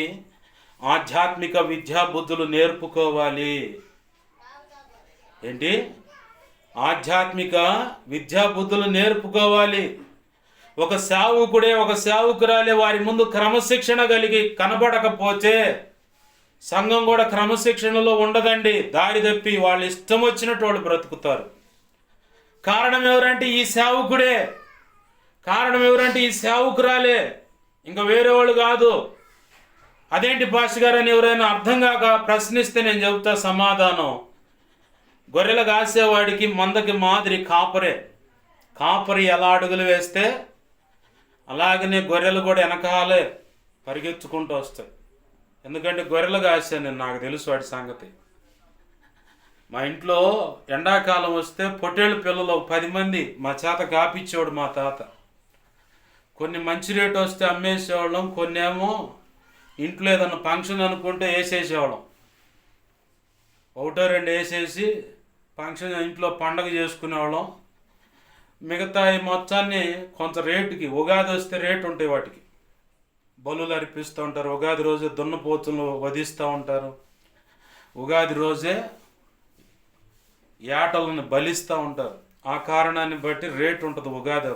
ఆధ్యాత్మిక విద్యా బుద్ధులు నేర్పుకోవాలి. ఏంటి? ఆధ్యాత్మిక విద్యా బుద్ధులు నేర్పుకోవాలి. ఒక సేవకురాలే వారి ముందు క్రమశిక్షణ కలిగి కనబడకపోతే సంఘం కూడా క్రమశిక్షణలో ఉండదండి. దారి తప్పి వాళ్ళు ఇష్టం వచ్చినట్టు వాళ్ళు బ్రతుకుతారు. కారణం ఎవరంటే ఈ సేవకుడే, కారణం ఎవరంటే ఈ సేవకురాలే, ఇంకా వేరే వాళ్ళు కాదు. అదేంటి పాస్టర్ గారు అని ఎవరైనా అర్థం కాక ప్రశ్నిస్తే నేను చెబుతా సమాధానం. గొర్రెలు కాసేవాడికి మందకి మాదిరి కాపరి ఎలా అడుగులు వేస్తే అలాగనే గొర్రెలు కూడా వెనకాలే పరిగెత్తుకుంటూ వస్తాయి. ఎందుకంటే గొర్రెలు కాసాను నాకు తెలుసు వాడి సంగతి. మా ఇంట్లో ఎండాకాలం వస్తే పొట్టేళ్ళ పిల్లలు 10 మంది మా చేత కాపిచ్చేవాడు మా తాత. కొన్ని మంచి రేటు వస్తే అమ్మేసేవాళ్ళం, కొన్ని ఏమో ఇంట్లో ఏదన్నా ఫంక్షన్ అనుకుంటే వేసేసేవాళ్ళం. 1-2 వేసేసి ఫంక్షన్ ఇంట్లో పండగ చేసుకునేవాళ్ళం. మిగతా ఈ మొత్తాన్ని కొంత రేటుకి, ఉగాది వస్తే రేటు ఉంటాయి వాటికి, బలులు అర్పిస్తూ ఉంటారు. ఉగాది రోజే దున్నపోతులు వధిస్తూ ఉంటారు. ఉగాది రోజే ఏటలను బలిస్తూ ఉంటారు. ఆ కారణాన్ని బట్టి రేటు ఉంటుంది ఉగాది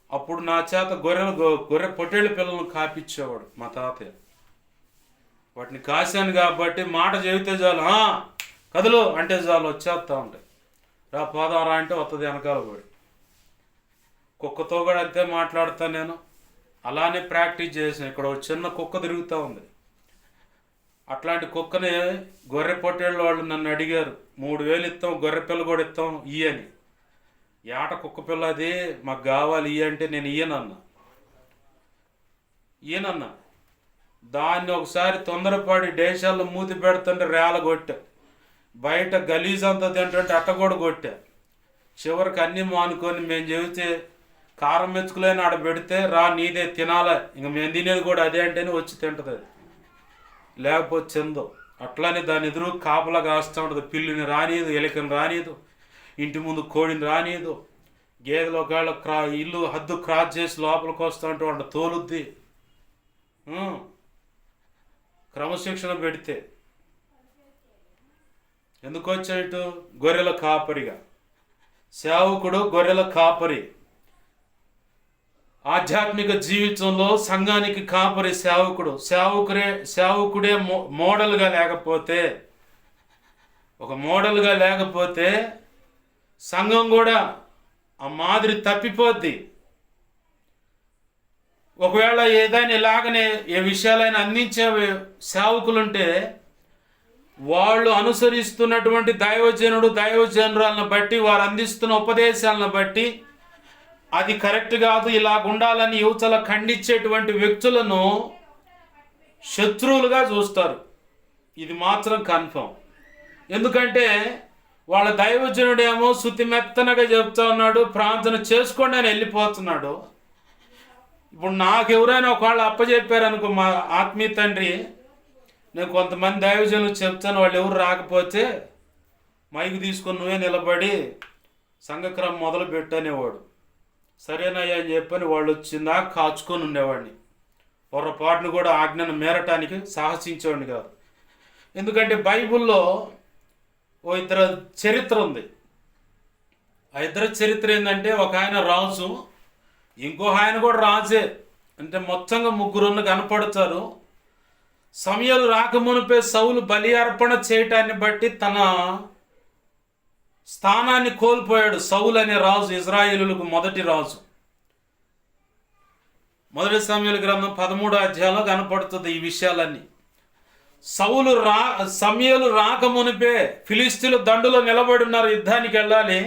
అప్పుడు నా చేత గొర్రె పొట్టేళ్ళ పిల్లలను కాపిచ్చేవాడు మా తాతయ్య. వాటిని కాశాను కాబట్టి మాట చెబితే చాలు, కదులు అంటే చాలు వచ్చేస్తూ ఉంటాయి. రా పోదాం రా అంటే వస్తుంది వెనకాల పడి. కుక్కతో కూడా అంతే మాట్లాడతాను నేను. అలానే ప్రాక్టీస్ చేసాను. ఇక్కడ ఒక చిన్న కుక్క తిరుగుతూ ఉంది. అట్లాంటి కుక్కని గొర్రె పొట్టేళ్ళ వాళ్ళు నన్ను అడిగారు, 3000 ఇస్తాం, గొర్రె పిల్ల కూడా ఇస్తాం ఇయ్యని. ఏట కుక్క పిల్ల అది మాకు కావాలి ఇయ్య అంటే నేను ఈయనన్నా. దాన్ని ఒకసారి తొందరపడి దేశాల్లో మూతి పెడుతుంటే రేల కొట్టా. బయట గలీజ్ అంతా తింటుంటే అట్ట కూడా కొట్టా. చివరికి అన్నీ మానుకొని మేము చెబితే కారం మెచ్చుకులేని ఆడ పెడితే రా నీదే తినాలా, ఇంక మేము తినేది కూడా అదే అంటేనే వచ్చి తింటుంది అది, లేకపోతే చెందో. అట్లానే దాని ఎదురు కాపలా కాస్తూ ఉంటుంది. పిల్లిని రానియదు, ఎలికని రానియదు, ఇంటి ముందు కోడిని రానియదు. గేదెలు ఒకవేళ ఇల్లు హద్దు క్రాస్ చేసి లోపలికి వస్తూ ఉంటే వాళ్ళ తోలుద్ది. క్రమశిక్షణ పెడితే ఎందుకు వచ్చాడు? గొర్రెల కాపరిగా. సేవకుడు గొర్రెల కాపరి. ఆధ్యాత్మిక జీవితంలో సంఘానికి కాపరి సేవకుడు. సేవకుడే మోడల్గా లేకపోతే, ఒక మోడల్గా లేకపోతే సంఘం కూడా ఆ మాదిరి తప్పిపోద్ది. ఒకవేళ ఏదైనా ఇలాగనే ఏ విషయాలైనా అందించే సేవకులుంటే వాళ్ళు అనుసరిస్తున్నటువంటి దైవజనురాలను బట్టి, వారు అందిస్తున్న ఉపదేశాలను బట్టి అది కరెక్ట్ కాదు, ఇలాగ ఉండాలని యువతల ఖండించేటువంటి వ్యక్తులను శత్రువులుగా చూస్తారు. ఇది మాత్రం కన్ఫర్మ్. ఎందుకంటే వాళ్ళ దైవజనుడేమో శుతి మెత్తనగా చెప్తా ఉన్నాడు, ప్రార్థన చేసుకోండి అని వెళ్ళిపోతున్నాడు. ఇప్పుడు నాకు ఎవరైనా ఒకవేళ అప్పచెప్పారనుకో, మా ఆత్మీయ తండ్రి, నేను కొంతమంది దైవజనులు చెప్తాను, వాళ్ళు ఎవరు రాకపోతే మైకు తీసుకొని నువ్వే నిలబడి సంఘక్రమం మొదలు పెట్టనేవాడు. సరేనయ్యా అని చెప్పని వాళ్ళు వచ్చిందా కాచుకొని ఉండేవాడిని. పొరపాటును కూడా ఆజ్ఞను మేరటానికి సాహసించేవాడిని కాదు. ఎందుకంటే బైబిల్లో ఓ ఇద్దరు చరిత్ర ఉంది. ఆ ఇద్దరు చరిత్ర ఏంటంటే, ఒక ఆయన రాజు, ఇంకో ఆయన కూడా రాజే. అంటే మొత్తంగా ముగ్గురున్న కనపడతారు. సమయాలు రాకమునిపే సౌలు బలి అర్పణ చేయటాన్ని బట్టి తన స్థానాన్ని కోల్పోయాడు. సౌలు అనే రాజు ఇజ్రాయేలులకు మొదటి రాజు. మొదటి సమయాల గ్రంథం 13వ అధ్యాయంలో కనపడుతుంది ఈ విషయాలన్నీ. సమయాలు రాకమునిపే ఫిలిస్తీన్లు దండులో నిలబడి ఉన్నారు, యుద్ధానికి వెళ్ళాలి.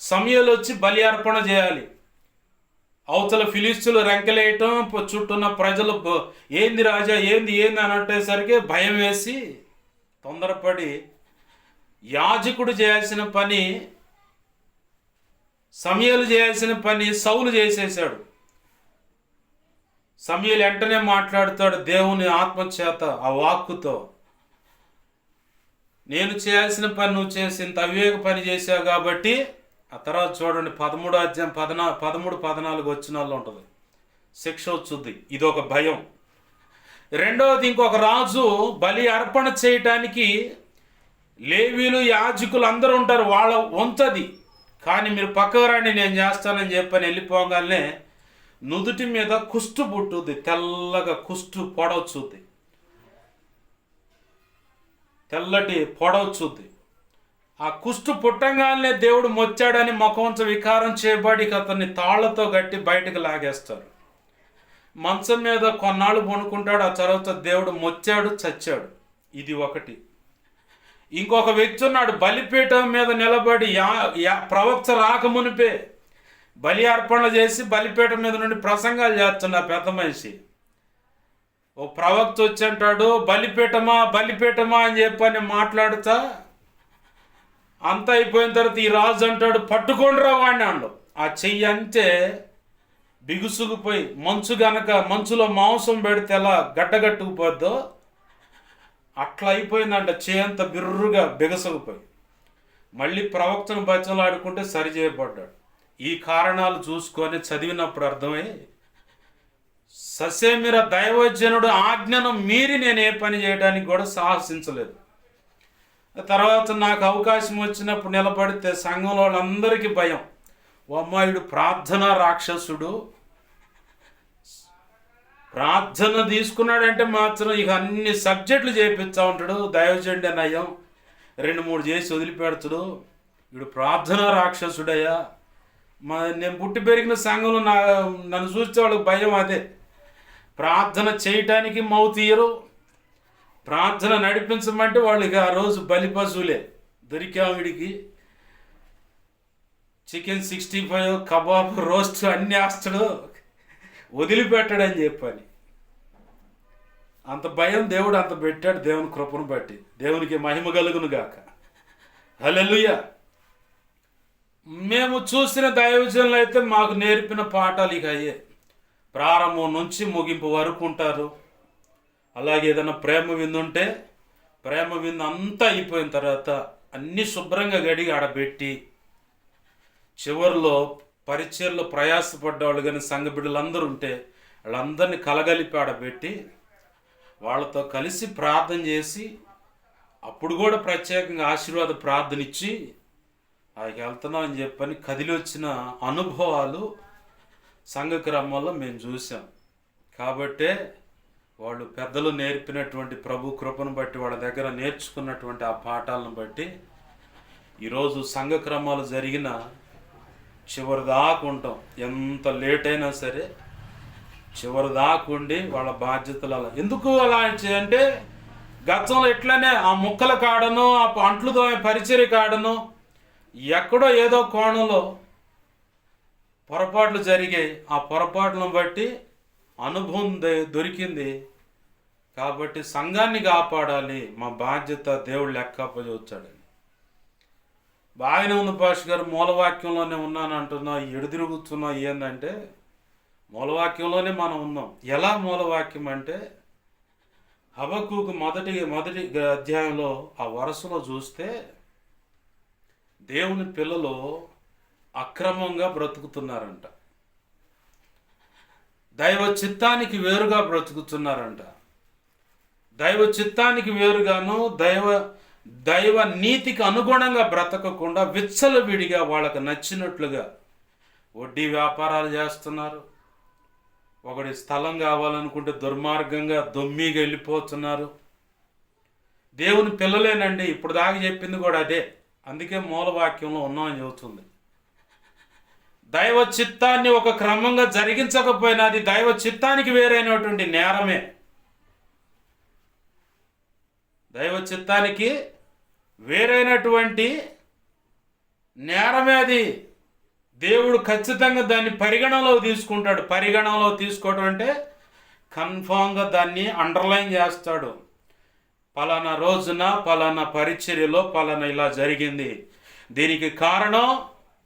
సమయాలు వచ్చి బలి అర్పణ చేయాలి. అవతల ఫిలిస్తీన్లు రెంకలేయటం, చుట్టూన్న ప్రజలు ఏంది రాజా ఏంది అని అంటేసరికి భయం వేసి తొందరపడి యాజకుడు చేయాల్సిన పని, సమయాలు చేయాల్సిన పని సౌలు చేసేసాడు. సమయాలు వెంటనే మాట్లాడుతాడు దేవుని ఆత్మచేత, ఆ వాక్కుతో, నేను చేయాల్సిన పని నువ్వు చేసి ఇంత అవివేక పని చేసావు కాబట్టి. ఆ తర్వాత చూడండి 13వ అధ్యాయం 13-14 వచనాల్లో ఉంటుంది, శిక్ష వచ్చుద్ది. ఇది ఒక భయం. రెండవది, ఇంకొక రాజు బలి అర్పణ చేయటానికి లేవీలు యాజకులు అందరూ ఉంటారు, వాళ్ళ వంతది. కానీ మీరు పక్కకు రండి నేను చేస్తానని చెప్పని వెళ్ళిపోగానే నుదుటి మీద కుష్టు పుట్టుద్ది, తెల్లగా కుష్టు పొడవచ్చుద్ది, తెల్లటి పొడవచ్చుద్ది. ఆ కుష్టు పుట్టంగానే దేవుడు మొచ్చాడని ముఖవంచ వికారం చేయబడి అతన్ని తాళ్లతో గట్టి బయటకు లాగేస్తారు. మంచం మీద కొన్నాళ్ళు పడుకుంటాడు, ఆ తర్వాత దేవుడు మొచ్చాడు, చచ్చాడు. ఇది ఒకటి. ఇంకొక వ్యక్తి ఉన్నాడు, బలిపీఠం మీద నిలబడి ప్రవక్త రాకమునిపే బలి అర్పణ చేసి బలిపీఠం మీద నుండి ప్రసంగాలు చేస్తున్న పెద్ద మనిషి. ఓ ప్రవక్త వచ్చి అంటాడు, బలిపీఠమా బలిపీఠమా అని చెప్పని మాట్లాడుతా, అంతా అయిపోయిన తర్వాత ఈ రాజు అంటాడు, పట్టుకోండిరా వాడిని అండు. ఆ చెయ్యి అంతే బిగుసుకుపోయి, మంచులో మాంసం పెడితే ఎలా గడ్డగట్టుకుపోద్దో అట్లా అయిపోయిందంట. చేయంత బిర్రుగా బిగసుకుపోయి మళ్ళీ ప్రవక్తను బచ్చలాడుకుంటే సరి చేయబడ్డాడు. ఈ కారణాలు చూసుకొని చదివినప్పుడు అర్థమై, ససేమిర దైవజనుడు ఆజ్ఞను మీరి నేను ఏ పని చేయడానికి కూడా సాహసించలేదు. తర్వాత నాకు అవకాశం వచ్చినప్పుడు నిలబడితే సంఘంలో వాళ్ళందరికీ భయం, ఓ అమ్మాయిడు ప్రార్థనా రాక్షసుడు, ప్రార్థన తీసుకున్నాడంటే మాత్రం ఇక అన్ని సబ్జెక్టులు చేపిస్తూ ఉంటాడు. దైవజనుడే నయం, 2-3 చేసి వదిలిపెడతాడు. వీడు ప్రార్థనా రాక్షసుడయ్యా. నేను పుట్టి పెరిగిన సంఘంలో నన్ను చూస్తే వాళ్ళకి భయం అదే. ప్రార్థన చేయటానికి మౌతీయరు, ప్రార్థన నడిపించమంటే వాళ్ళకి ఆ రోజు బలి పశువులే. దొరికాం వీడికి, చికెన్ 65 కబాబ్ రోస్ట్ అన్నీ వేస్తాడు, వదిలిపెట్టాడని చెప్పని. అంత భయం దేవుడు అంత పెట్టాడు, దేవుని కృపను బట్టి. దేవునికి మహిమ కలుగును గాక. హల్లెలూయా. మేము చూసిన దైవజనులు అయితే మాకు నేర్పిన పాఠాలు ఇక అయ్యే. ప్రారంభం నుంచి ముగింపు వరకు ఉంటారు. అలాగే ఏదైనా ప్రేమ విందు ఉంటే ప్రేమ విందు అంతా అయిపోయిన తర్వాత అన్నీ శుభ్రంగా గడిగి ఆడబెట్టి, చివరిలో పరిచయలో ప్రయాసపడ్డవాళ్ళు కానీ సంఘ బిడ్డలందరూ ఉంటే వాళ్ళందరినీ కలగలిపి ఆడబెట్టి వాళ్ళతో కలిసి ప్రార్థన చేసి అప్పుడు కూడా ప్రత్యేకంగా ఆశీర్వాద ప్రార్థన ఇచ్చి ఆయనకి వెళ్తున్నాం అని చెప్పని కదిలి వచ్చిన అనుభవాలు సంఘ క్రమంలో మేము చూసాం. కాబట్టే వాళ్ళు పెద్దలు నేర్పినటువంటి ప్రభు కృపను బట్టి వాళ్ళ దగ్గర నేర్చుకున్నటువంటి ఆ పాఠాలను బట్టి ఈరోజు సంఘ క్రమాలు జరిగిన చివరి దాకా ఉంటాం. ఎంత లేట్ అయినా సరే చివరి దాకా ఉండి వాళ్ళ బాధ్యతలు అలా ఎందుకు అలా అంటే గతంలో ఎట్లనే ఆ ముక్కల కాడను ఆ అంట్లు తోమే పరిచర్య కాడను ఎక్కడో ఏదో కోణంలో పొరపాట్లు జరిగాయి. ఆ పొరపాట్లను బట్టి అనుభవం దొరికింది. కాబట్టి సంఘాన్ని కాపాడాలి, మా బాధ్యత దేవుడు లెక్క అప్పచెప్పాడని. బాగానే ఉంది పాస్టర్ గారు, మూలవాక్యంలోనే ఉన్నాను అంటున్నావు, ఎడుదిరుగుతున్నావు ఏంటంటే మూలవాక్యంలోనే మనం ఉన్నాం. ఎలా మూలవాక్యం అంటే హబక్కూకు మొదటి అధ్యాయంలో ఆ వరుసలో చూస్తే దేవుని పిల్లలు అక్రమంగా బ్రతుకుతున్నారంట, దైవ చిత్తానికి వేరుగా బ్రతుకుతున్నారంట. దైవ చిత్తానికి వేరుగాను దైవ నీతికి అనుగుణంగా బ్రతకకుండా విచ్చలవిడిగా వాళ్ళకు నచ్చినట్లుగా వడ్డీ వ్యాపారాలు చేస్తున్నారు. ఒకటి స్థలం కావాలనుకుంటే దుర్మార్గంగా దొమ్మిగా వెళ్ళిపోతున్నారు. దేవుని పిల్లలేనండి, ఇప్పుడు దాకా చెప్పింది కూడా అదే. అందుకే మూలవాక్యంలో ఉన్నామని చెబుతుంది. దైవ చిత్తాన్ని ఒక క్రమంగా జరిగించకపోయినా అది దైవ చిత్తానికి వేరైనటువంటి నేరమే. దైవ చిత్తానికి వేరైనటువంటి నేరమే అది. దేవుడు ఖచ్చితంగా దాన్ని పరిగణనలో తీసుకుంటాడు. పరిగణనలో తీసుకోవడం అంటే కన్ఫామ్గా దాన్ని అండర్లైన్ చేస్తాడు. పలానా రోజున పలానా పరిచర్యలో పలానా ఇలా జరిగింది, దీనికి కారణం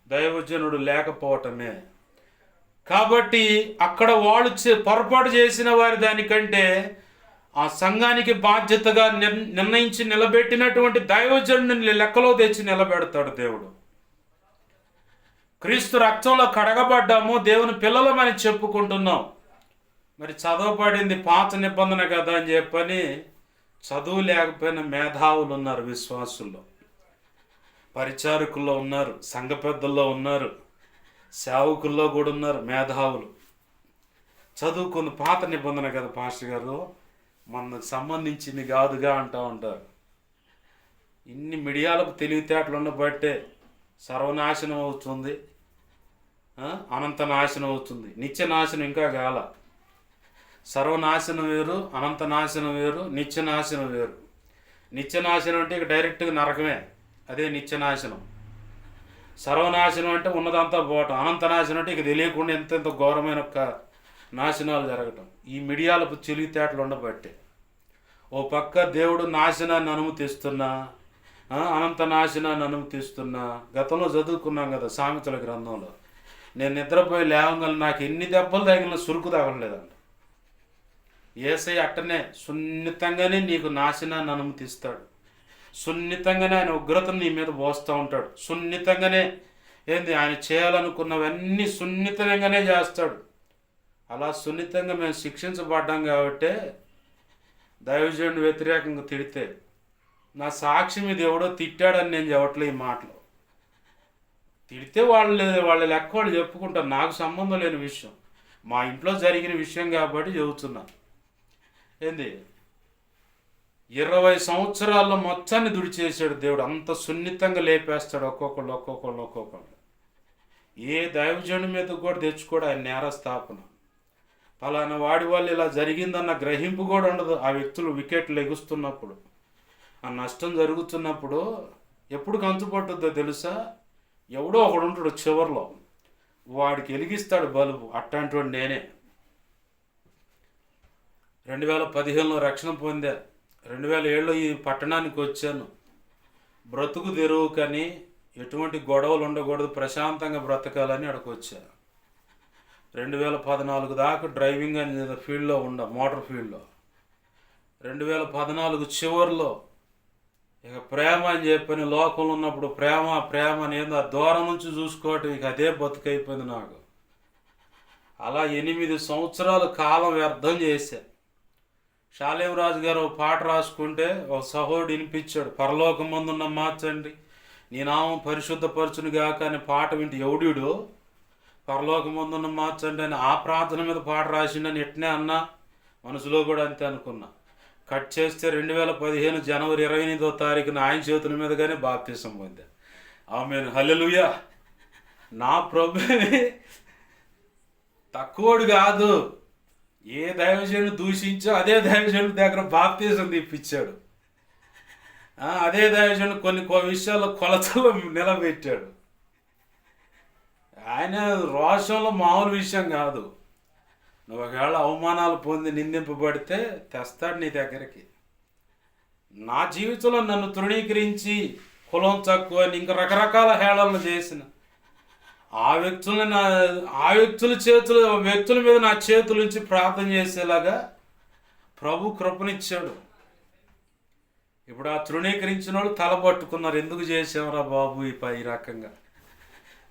దైవజనుడు లేకపోవటమే. కాబట్టి అక్కడ వాళ్ళు పొరపాటు చేసిన వారి దానికంటే ఆ సంఘానికి బాధ్యతగా నిర్ణయించి నిలబెట్టినటువంటి దైవజనుడిని లెక్కలో తెచ్చి నిలబెడతాడు దేవుడు. క్రీస్తు రక్తంలో కడగబడ్డాము, దేవుని పిల్లలమని చెప్పుకుంటున్నాం. మరి చదవబడింది పాత నిబంధన కదా అని చెప్పని చదువు లేకపోయిన మేధావులు ఉన్నారు, విశ్వాసుల్లో, పరిచారకుల్లో ఉన్నారు, సంఘ పెద్దల్లో ఉన్నారు, సేవకుల్లో కూడా ఉన్నారు మేధావులు. చదువుకున్న పాత నిబంధన కదా పాస్టర్ గారు, మనకు సంబంధించింది కాదుగా అంటూ ఉంటారు. ఇన్ని మీడియాలకు తెలివితేటలు ఉండబట్టే సర్వనాశనం అవుతుంది, అనంత నాశనం అవుతుంది. నిత్య నాశనం ఇంకా కాల. సర్వనాశనం వేరు, అనంత నాశనం వేరు, నిత్య నాశనం వేరు. నిత్య నాశనం అంటే ఇక డైరెక్ట్గా నరకమే, అదే నిత్య నాశనం. సర్వనాశనం అంటే ఉన్నదంతా పోవటం. అనంత నాశనం అంటే ఇక తెలియకుండా ఎంతెంత ఘోరమైన నాశనాలు జరగటం. ఈ మీడియాలకు తెలివితేటలు ఉండబట్టే ఓ పక్క దేవుడు నాశనాన్ని అనుమతిస్తున్నా, అనంత నాశనాన్ని అనుమతిస్తున్నా. గతంలో చదువుకున్నాం కదా సామెతల గ్రంథంలో, నేను నిద్రపోయి లేవగలను, నాకు ఎన్ని దెబ్బలు తగిలిన సురుకు తగలలేదంట. యేసయ్య అట్టనే సున్నితంగానే నీకు నాశనాన్ని అనుమతిస్తాడు. సున్నితంగానే ఆయన ఉగ్రతను నీ మీద పోస్తూ ఉంటాడు. సున్నితంగానే ఆయన చేయాలనుకున్నవన్నీ సున్నితంగానే చేస్తాడు. అలా సున్నితంగా మేము శిక్షించబడ్డాం కాబట్టే దైవజనుడు వ్యతిరేకంగా తిడితే నా సాక్షి మీద ఎవడో తిట్టాడని నేను చెప్పట్లే. ఈ మాటలు తిడితే వాళ్ళ లెక్క వాళ్ళు చెప్పుకుంటారు, నాకు సంబంధం లేని విషయం, మా ఇంట్లో జరిగిన విషయం కాబట్టి చెబుతున్నా. 20 సంవత్సరాల్లో మొత్తాన్ని దుడిచేసాడు దేవుడు. అంత సున్నితంగా లేపేస్తాడు ఒక్కొక్కళ్ళు. ఏ దైవజనుడి మీద కూడా తెచ్చుకోడు ఆయన నేరస్థాపన. పలానా వాడి వాళ్ళు ఇలా జరిగిందన్న గ్రహింపు కూడా ఉండదు. ఆ వ్యక్తులు వికెట్లు ఎగుస్తున్నప్పుడు, ఆ నష్టం జరుగుతున్నప్పుడు ఎప్పుడు కంచు పట్టుద్దో తెలుసా? ఎవడో ఒకడు ఉంటాడు చివర్లో, వాడికి వెలిగిస్తాడు బలుబు. అట్లాంటి వాడు నేనే. 2015లో రక్షణ పొందా, 2007లో ఈ పట్టణానికి వచ్చాను. బ్రతుకు తెరువుకని, ఎటువంటి గొడవలు ఉండకూడదు, ప్రశాంతంగా బ్రతకాలని అక్కడికి వచ్చాను. 2014 దాకా డ్రైవింగ్ అనే ఫీల్డ్లో మోటార్ ఫీల్డ్లో. 2014 చివరిలో ఇక ప్రేమ అని చెప్పని లోకంలో ఉన్నప్పుడు ప్రేమ అనేది ఆ దూరం నుంచి చూసుకోవటం, ఇక అదే బతుకైపోయింది నాకు. అలా 8 సంవత్సరాలు కాలం వ్యర్థం చేశా. షాలేం రాజు గారు ఒక పాట రాసుకుంటే ఒక సహోదరుడు వినిపించాడు, పరలోకమందున్న మా తండ్రి నీ నామం పరిశుద్ధపరచును గాక అనే పాట వింటే ఎవడు పరలోకమందున్న మా తండ్రి అని ఆ ప్రార్థన మీద పాట రాసిండని ఎట్నే అన్నా, మనసులో కూడా అంతే అనుకున్నా. కట్ చేస్తే 2015 జనవరి 28వ తారీఖున ఆయన చేతుల మీదగానే బాప్తిసం పొందా. ఆమేన్, హల్లెలూయా. నా ప్రభువే తక్కువడు కాదు, ఏ దైవజనుడు దూషించో అదే దైవజనుడి దగ్గర బాప్తిసం తెప్పించాడు. అదే దైవజనుడు కొన్ని విషయాల్లో కొలతలు నిలబెట్టాడు. ఆయన రోషంలో మామూలు విషయం కాదు. నువ్వు ఒకవేళ అవమానాలు పొంది నిందింపబడితే తెస్తాడు నీ దగ్గరికి. నా జీవితంలో నన్ను తృణీకరించి కులం తక్కువ అని ఇంకా రకరకాల హేళనలు చేసిన ఆ వ్యక్తుల మీద నా చేతుల నుంచి ప్రార్థన చేసేలాగా ప్రభు కృపనిచ్చాడు. ఇప్పుడు ఆ తృణీకరించిన వాళ్ళు తలపట్టుకున్నారు, ఎందుకు చేసావురా బాబు ఈ రకంగా.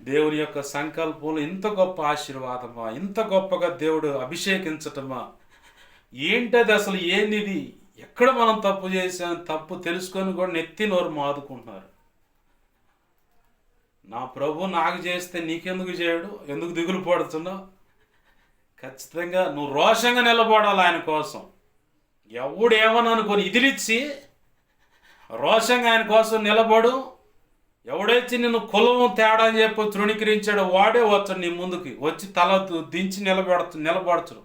దేవుని యొక్క సంకల్పంలో ఇంత గొప్ప ఆశీర్వాదమా, ఇంత గొప్పగా దేవుడు అభిషేకించటమా, ఏంటది అసలు, ఏంది, ఎక్కడ మనం తప్పు చేసాం, తప్పు తెలుసుకొని కూడా నెత్తి నోరు మాదుకుంటున్నారు. నా ప్రభు నాకు చేస్తే నీకెందుకు చేయడు, ఎందుకు దిగులు పడుతున్నావు? ఖచ్చితంగా నువ్వు రోషంగా నిలబడాలి ఆయన కోసం. ఎవడేమని అనుకొని ఇదిలిచ్చి రోషంగా ఆయన కోసం నిలబడు. ఎవడైతే నిన్ను కులం తేడా అని చెప్పి తృణీకరించాడో వాడే వచ్చాడు నీ ముందుకి వచ్చి తల దించి నిలబడతాడు.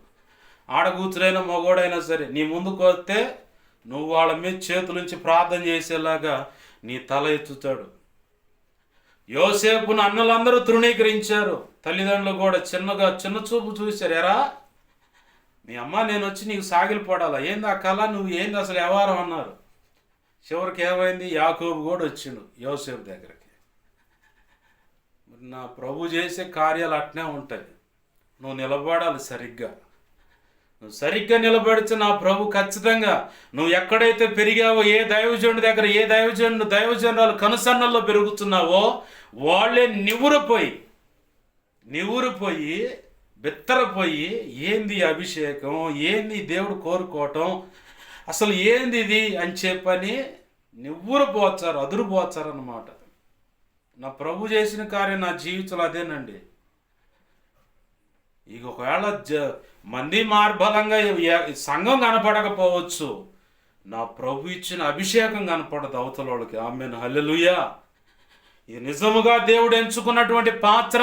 ఆడ కూతురైనా మగోడైనా సరే నీ ముందుకు వస్తే నువ్వు వాళ్ళ మీద చేతుల నుంచి ప్రార్థన చేసేలాగా నీ తల ఎత్తుతాడు. యోసేపును అన్నలందరూ తృణీకరించారు, తల్లిదండ్రులు కూడా చిన్న చూపు చూశారు. ఎరా మీ అమ్మ నేను వచ్చి నీకు సాగిలిపడాలా, ఏంది ఆ కళ, నువ్వు ఏంది అసలు వ్యవహారం అన్నారు. చివరికి ఏమైంది, యాకోబు కూడా వచ్చిండు యోసేపు దగ్గరికి. నా ప్రభు చేసే కార్యాలు అట్నే ఉంటాయి. నువ్వు నిలబడాలి సరిగ్గా. నువ్వు సరిగ్గా నిలబడితే నా ప్రభు ఖచ్చితంగా నువ్వు ఎక్కడైతే పెరిగావో, ఏ దైవజనుడి దగ్గర ఏ దైవజనురాలు కనుసన్నల్లో పెరుగుతున్నావో వాళ్ళే నివురుపోయి బిత్తరపోయి ఏంది అభిషేకం, ఏంది దేవుడు కోరుకోవటం, అసలు ఏంది ఇది అని చెప్పని నివ్వురుపోచారు, అదురుపోచారు అన్నమాట. నా ప్రభు చేసిన కార్యం నా జీవితంలో అదేనండి. ఇక ఒకవేళ మంది మార్బలంగా సంఘం కనపడకపోవచ్చు, నా ప్రభు ఇచ్చిన అభిషేకం కనపడదు అవతల వాళ్ళకి. ఆమేన్, హల్లెలూయా. ఇది నిజముగా దేవుడు ఎంచుకున్నటువంటి పాత్ర,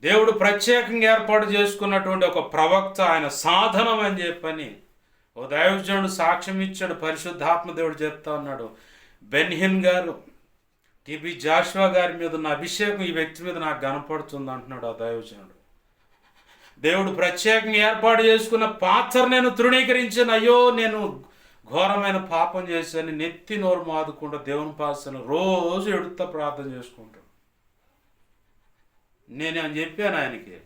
దేవుడు ప్రత్యేకంగా ఏర్పాటు చేసుకున్నటువంటి ఒక ప్రవక్త, ఆయన సాధనం అని చెప్పని ఓ దైవజనుడు సాక్ష్యం ఇచ్చాడు. పరిశుద్ధాత్మ దేవుడు చెప్తా ఉన్నాడు, బెన్హిన్ గారు, టిబి జాషువా గారి మీద ఉన్న అభిషేకం ఈ వ్యక్తి మీద నాకు కనపడుతుంది అంటున్నాడు ఆ దైవజనుడు. దేవుడు ప్రత్యేకంగా ఏర్పాటు చేసుకున్న పాత్ర నేను తృణీకరించాను, అయ్యో నేను ఘోరమైన పాపం చేశాను, నెత్తి నోరు మాదుకుంటూ దేవుని పాసను రోజు ఎడుతా ప్రార్థన చేసుకుంటాను. నేను అని చెప్పాను ఆయనకి,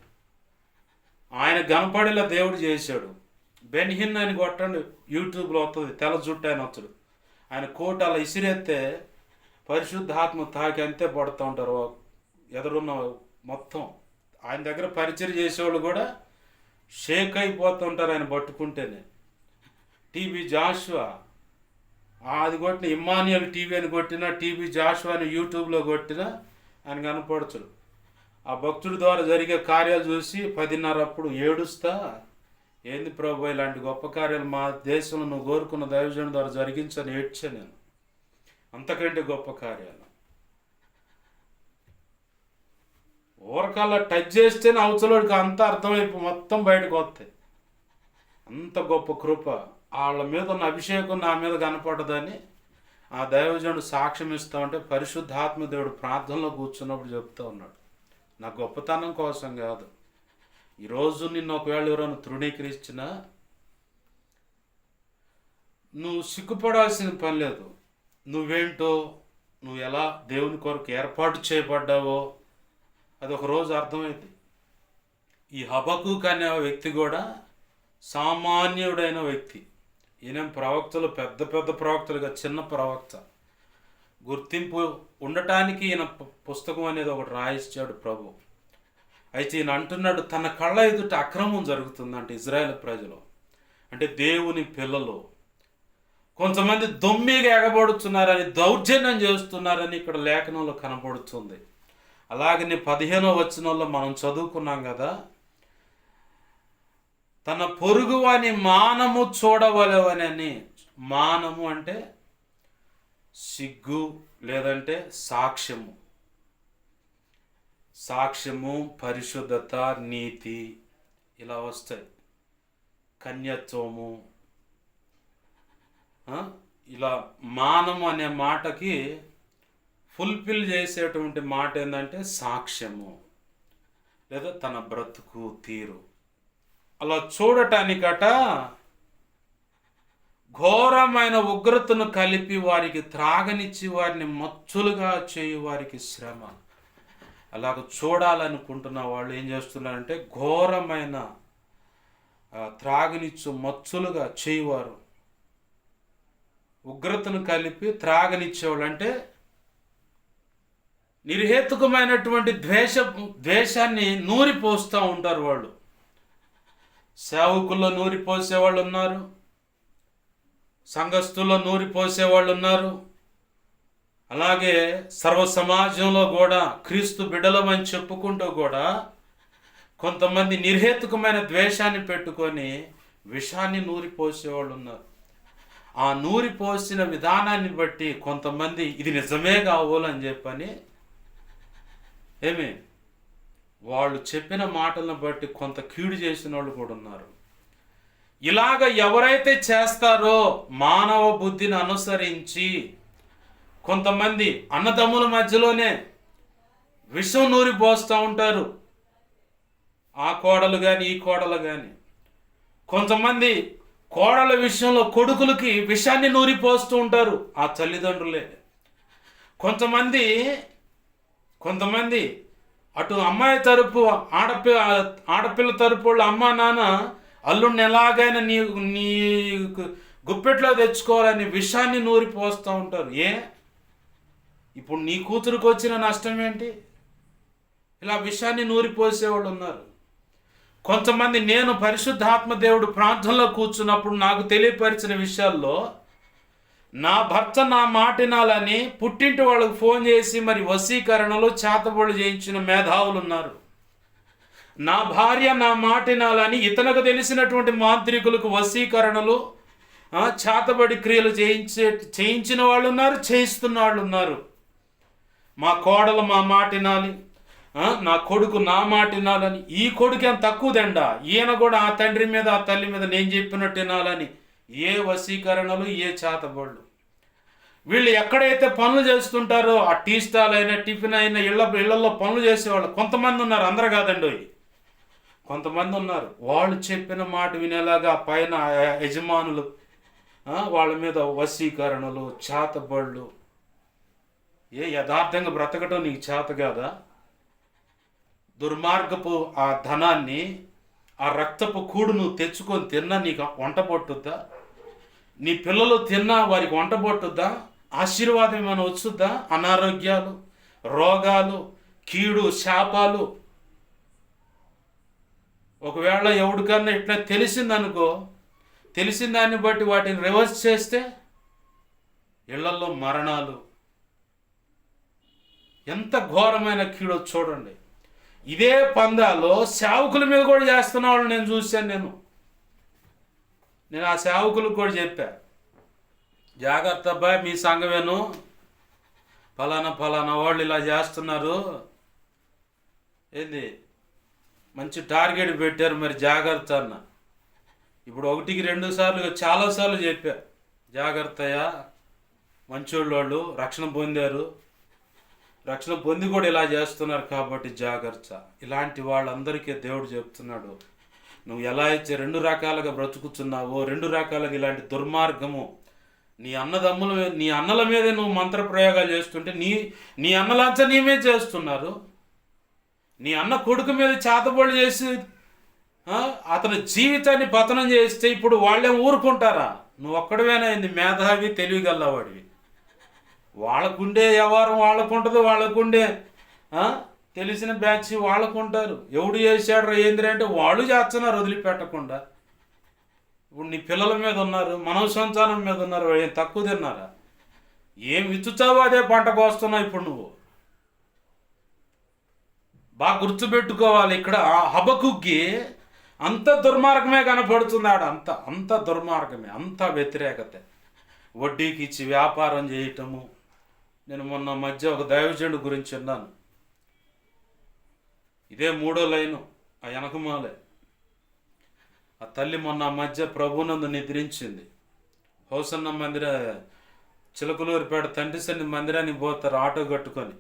ఆయన కనపడేలా దేవుడు చేశాడు. బెన్హిన్ అని కొట్టండి, యూట్యూబ్లో వస్తుంది, తెల్ల జుట్టు ఆయన వచ్చాడు. ఆయన కోట అలా ఇసిరేస్తే పరిశుద్ధాత్మ తాకి అంతే పడుతూ ఉంటారు ఎదురున్న మొత్తం. ఆయన దగ్గర పరిచయం చేసేవాళ్ళు కూడా షేక్ అయిపోతుంటారు ఆయన పట్టుకుంటేనే. టీబీ జాషువా అది కొట్టిన, ఇమ్మాన్యుయల్ టీవీ అని కొట్టినా, టీబీ జాషువా అని యూట్యూబ్లో కొట్టినా ఆయన కనపడతాడు. ఆ భక్తుడి ద్వారా జరిగే కార్యాలు చూసి 10:30 అప్పుడు ఏడుస్తా, ఏంది ప్రభు ఇలాంటి గొప్ప కార్యాలు మా దేశంలో నువ్వు కోరుకున్న దైవజనుడి ద్వారా జరిగించని ఏడ్చా నేను. అంతకంటే గొప్ప కార్యాలు ఊరకాల టచ్ చేస్తేనే అవతలోడికి అంత అర్థమైపో మొత్తం బయటకు వస్తాయి. అంత గొప్ప కృప, వాళ్ళ మీద ఉన్న అభిషేకం నా మీద కనపడదని ఆ దైవజనుడు సాక్ష్యం ఇస్తా ఉంటే పరిశుద్ధాత్మ దేవుడు ప్రార్థనలో కూర్చున్నప్పుడు చెప్తా ఉన్నాడు. నా గొప్పతనం కోసం కాదు, ఈరోజు నిన్ను ఒకవేళ ఎవరైనా తృణీకరించినా నువ్వు సిగ్గుపడాల్సిన పని లేదు. నువ్వేంటో, నువ్వు ఎలా దేవుని కొరకు ఏర్పాటు చేయబడ్డావో అది ఒకరోజు అర్థమైంది. ఈ హబక్కూకు అనే వ్యక్తి కూడా సామాన్యుడైన వ్యక్తి. ఈయన ప్రవక్తలు పెద్ద ప్రవక్తలుగా చిన్న ప్రవక్త. గుర్తింపు ఉండటానికి ఈయన పుస్తకం అనేది ఒకటి రాయించాడు ప్రభు. అయితే ఈయన అంటున్నాడు, తన కళ్ళ ఎదుట అక్రమం జరుగుతుందంటే ఇజ్రాయెల్ ప్రజలు. అంటే దేవుని పిల్లలు కొంతమంది దొమ్మిగా ఎగబడుతున్నారని, దౌర్జన్యం చేస్తున్నారని ఇక్కడ లేఖనంలో కనబడుతుంది. అలాగని 15వ వచనంలో మనం చదువుకున్నాం కదా, తన పొరుగువాని మానము చూడవలెనని. మానము అంటే సిగ్గు, లేదంటే సాక్ష్యము. సాక్ష్యము, పరిశుద్ధత, నీతి ఇలా వస్తాయి. కన్యత్వము, ఇలా మానము అనే మాటకి ఫుల్ఫిల్ చేసేటువంటి మాట ఏంటంటే సాక్ష్యము, లేదా తన బ్రతుకు తీరు. అలా చూడటానికట ఘోరమైన ఉగ్రతను కలిపి వారికి త్రాగనిచ్చి వారిని మచ్చులుగా చేయు వారికి శ్రమ. అలాగ చూడాలనుకుంటున్న వాళ్ళు ఏం చేస్తున్నారంటే ఘోరమైన త్రాగనిచ్చు మచ్చులుగా చేయువారు. ఉగ్రతను కలిపి త్రాగనిచ్చేవాళ్ళు అంటే నిర్హేతుకమైనటువంటి ద్వేషాన్ని నూరిపోస్తూ ఉంటారు వాళ్ళు. సేవకుల్లో నూరిపోసేవాళ్ళు ఉన్నారు, సంఘస్థుల్లో నూరిపోసేవాళ్ళు ఉన్నారు. అలాగే సర్వ సమాజంలో కూడా క్రీస్తు బిడ్డలమని చెప్పుకుంటూ కూడా కొంతమంది నిర్హేతుకమైన ద్వేషాన్ని పెట్టుకొని విషాన్ని నూరిపోసేవాళ్ళు ఉన్నారు. ఆ నూరిపోసిన విధానాన్ని బట్టి కొంతమంది ఇది నిజమే కావాలని చెప్పని వాళ్ళు చెప్పిన మాటలను బట్టి కొంత కీడు చేసిన వాళ్ళు కూడా ఉన్నారు. ఇలాగ ఎవరైతే చేస్తారో మానవ బుద్ధిని అనుసరించి కొంతమంది అన్నదమ్ముల మధ్యలోనే విషం నూరిపోస్తూ ఉంటారు. ఆ కోడలు కానీ ఈ కోడలు కానీ. కొంతమంది కోడల విషయంలో కొడుకులకి విషాన్ని నూరిపోస్తూ ఉంటారు ఆ తల్లిదండ్రులే. కొంతమంది అటు అమ్మాయి తరపు ఆడపిల్ల తరపు వాళ్ళ అమ్మ నాన్న అల్లుడిని ఎలాగైనా నీ గుప్పెట్లో తెచ్చుకోవాలని విషాన్ని నూరిపోస్తూ ఉంటారు. ఇప్పుడు నీ కూతురుకు వచ్చిన నష్టం ఏంటి? ఇలా విషాన్ని నూరిపోసేవాళ్ళు ఉన్నారు. కొంతమంది నేను పరిశుద్ధాత్మ దేవుడు ప్రార్థనలో కూర్చున్నప్పుడు నాకు తెలియపరిచిన విషయాల్లో నా భర్త నా మాటినాలని పుట్టింటి వాళ్ళకు ఫోన్ చేసి మరి వశీకరణలు చేతబడులు చేయించిన మేధావులు ఉన్నారు. నా భార్య నా మాటినాలని ఇతనికి తెలిసినటువంటి మాంత్రికులకు వశీకరణలు చేతబడి క్రియలు చేయించిన వాళ్ళు ఉన్నారు, చేయిస్తున్న వాళ్ళు ఉన్నారు. మా కోడలు మా మాటినాలి, నా కొడుకు నా మాటినాలని. ఈ కొడుకు ఏం తక్కువ దండా, ఈయన కూడా ఆ తండ్రి మీద ఆ తల్లి మీద నేను చెప్పినట్టు వినాలని ఏ వశీకరణలు, ఏ చేతబడులు. వీళ్ళు ఎక్కడైతే పనులు చేస్తుంటారో ఆ టీ స్టాల్ అయినా టిఫిన్ అయినా ఇళ్లలో పనులు చేసేవాళ్ళు కొంతమంది ఉన్నారు, అందరూ కాదండి, కొంతమంది ఉన్నారు. వాళ్ళు చెప్పిన మాట వినేలాగా పైన యజమానులు వాళ్ళ మీద వశీకరణలు, చేతబడులు. యథార్థంగా బ్రతకటం నీకు చేత కాదా? దుర్మార్గపు ఆ ధనాన్ని, ఆ రక్తపు కూడు నువ్వు తెచ్చుకొని తిన్నా నీకు వంట పట్టుద్దా? నీ పిల్లలు తిన్నా వారికి వంట పట్టుద్దా? ఆశీర్వాదం ఏమైనా వచ్చుద్దా? అనారోగ్యాలు, రోగాలు, కీడు, శాపాలు. ఒకవేళ ఎవరికన్నా ఇట్లా తెలిసిందనుకో, తెలిసిన దాన్ని బట్టి వాటిని రివర్స్ చేస్తే ఇళ్లలో మరణాలు. ఎంత ఘోరమైన కీడో చూడండి. ఇదే పందాలో సేవకుల మీద కూడా చేస్తున్న వాళ్ళు నేను చూశాను. నేను ఆ సేవకులకు కూడా చెప్పా, జాగ్రత్త అబ్బాయి, మీ సంఘమేను ఫలానా వాళ్ళు ఇలా చేస్తున్నారు, మంచి టార్గెట్ పెట్టారు, మరి జాగ్రత్త అన్న. ఇప్పుడు 1కి 2 సార్లు చాలాసార్లు చెప్పా, జాగ్రత్తయా, మంచోళ్ళు వాళ్ళు రక్షణ పొందారు, రక్షణ పొంది కూడా ఇలా చేస్తున్నారు కాబట్టి జాగ్రత్త. ఇలాంటి వాళ్ళందరికీ దేవుడు చెప్తున్నాడు, నువ్వు ఎలా అయితే 2 రకాలుగా బ్రతుకుతున్నావో, 2 రకాలుగా ఇలాంటి దుర్మార్గము నీ అన్నల మీదే నువ్వు మంత్రప్రయోగాలు చేస్తుంటే నీ అన్నలంతా నీ మీద చేస్తున్నారు. నీ అన్న కొడుకు మీద చేతబడులు చేసి అతని జీవితాన్ని పతనం చేస్తే ఇప్పుడు వాళ్ళేం ఊరుకుంటారా? నువ్వు ఒక్కడవేనైంది మేధావి, తెలివిగల్లవాడివి. వాళ్ళకుండే వ్యవహారం వాళ్ళకుంటుంది, వాళ్ళకుండే తెలిసిన బ్యాచ్ వాళ్ళకుంటారు. ఎవడు చేశాడు ఏంద్రా అంటే వాళ్ళు చేస్తున్నారు వదిలిపెట్టకుండా. ఇప్పుడు నీ పిల్లల మీద ఉన్నారు, మనవ సంతానం మీద ఉన్నారు, ఏం తక్కువ తిన్నారా? ఏం విచ్చుచావో అదే పంట కోస్తున్నావు ఇప్పుడు నువ్వు. బాగా గుర్తుపెట్టుకోవాలి. ఇక్కడ హబక్కుకి అంత దుర్మార్గమే కనపడుతుంది. అంత దుర్మార్గమే, అంత వ్యతిరేకత. వడ్డీకి ఇచ్చి వ్యాపారం చేయటము. నేను మొన్న మధ్య ఒక దైవజనుడు గురించి విన్నాను. ఇదే 3వ లైను, ఆ వెనకమాలే. ఆ తల్లి మొన్న మధ్య ప్రభునందు నిద్రించింది. హోసన్న మందిర చిలకలూరిపేట తండ్రి సన్ని మందిరానికి పోతారు ఆటో కట్టుకొని.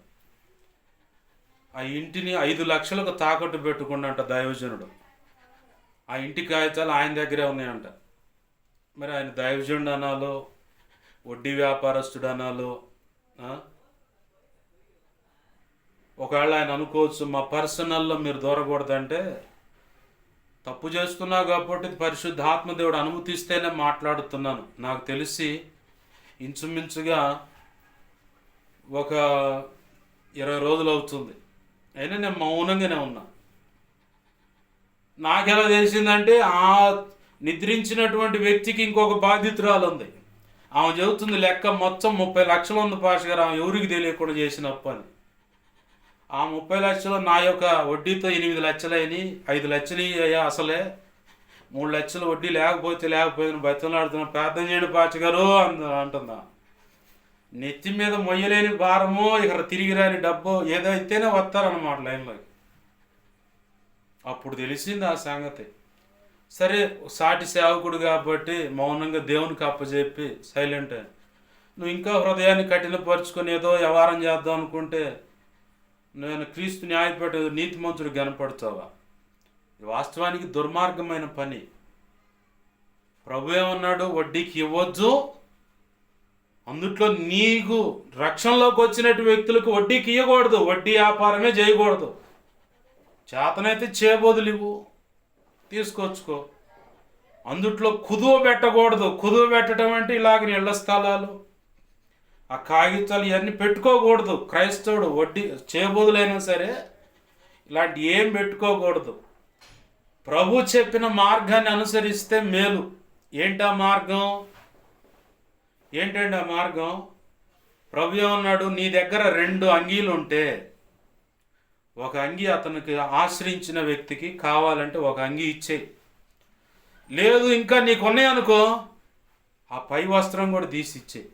ఆ ఇంటిని 5 లక్షలకు తాకట్టు పెట్టుకున్నంట దైవజనుడు. ఆ ఇంటి కాగితాలు ఆయన దగ్గరే ఉన్నాయంట. మరి ఆయన దైవజనుడు అనాలో, వడ్డీ వ్యాపారస్తుడు అనాలో. ఒకవేళ ఆయన అనుకోవచ్చు, మా పర్సనల్లో మీరు దూరకూడదంటే, తప్పు చేస్తున్నావు కాబట్టి పరిశుద్ధాత్మ దేవుడు అనుమతిస్తేనే మాట్లాడుతున్నాను. నాకు తెలిసి ఇంచుమించుగా ఒక 20 రోజులు అవుతుంది. అయినా నేను మౌనంగానే ఉన్నా. నాకెలా తెలిసిందంటే, ఆ నిద్రించినటువంటి వ్యక్తికి ఇంకొక బాధితురాలు ఉంది. ఆమె చెబుతుంది లెక్క మొత్తం 30 లక్షలు ఉంది పాష గారు, ఆమె ఎవరికి తెలియకుండా చేసినప్పు అని. ఆ 30 లక్షలు నా యొక్క వడ్డీతో 8 లక్షలైనవి, 5 లక్షలు అయ్యా అసలే, 3 లక్షలు వడ్డీ లేకపోతే బతిలాడుతున్నా, ప్రార్థన చేయండి పాష గారు అంటుందా. నెత్తి మీద మొయ్యలేని భారము, ఇక్కడ తిరిగి రాని డబ్బు ఏదో అయితేనే వస్తారన్నమాట లైన్లోకి. అప్పుడు తెలిసింది ఆ సంగతి. సరే, సాటి సేవకుడు కాబట్టి మౌనంగా దేవునికి అప్పచెప్పి సైలెంట్. నువ్వు ఇంకా హృదయాన్ని కఠినపరుచుకొని ఏదో వ్యవహారం చేద్దాం అనుకుంటే నేను క్రీస్తు న్యాయపేట నీతిమంతుడు కనపడతావా? వాస్తవానికి దుర్మార్గమైన పని. ప్రభు ఏమన్నాడు? వడ్డీకి ఇవ్వద్దు. అందుట్లో నీకు రక్షణలోకి వచ్చినట్టు వ్యక్తులకు వడ్డీకి ఇవ్వకూడదు, వడ్డీ వ్యాపారమే చేయకూడదు. చేతనైతే చేయబోదులు ఇవ్వు, తీసుకొచ్చుకో. అందుట్లో కుదువ పెట్టకూడదు. కుదువ పెట్టడం అంటే ఇలాగ ఇళ్ల స్థలాలు, ఆ కాగితాలు ఇవన్నీ పెట్టుకోకూడదు. క్రైస్తవుడు వడ్డీ చేయబోదులైనా సరే ఇలాంటి ఏం పెట్టుకోకూడదు. ప్రభు చెప్పిన మార్గాన్ని అనుసరిస్తే మేలు. ఏంటా మార్గం? ఏంటండి ఆ మార్గం? ప్రభు ఏమన్నాడు? నీ దగ్గర 2 అంగీలు ఉంటే ఒక అంగీ అతనికి ఆశ్రయించిన వ్యక్తికి కావాలంటే ఒక అంగీ ఇచ్చేయి. లేదు ఇంకా నీకు ఉన్నాయనుకో, ఆ పై వస్త్రం కూడా తీసి ఇచ్చేయి.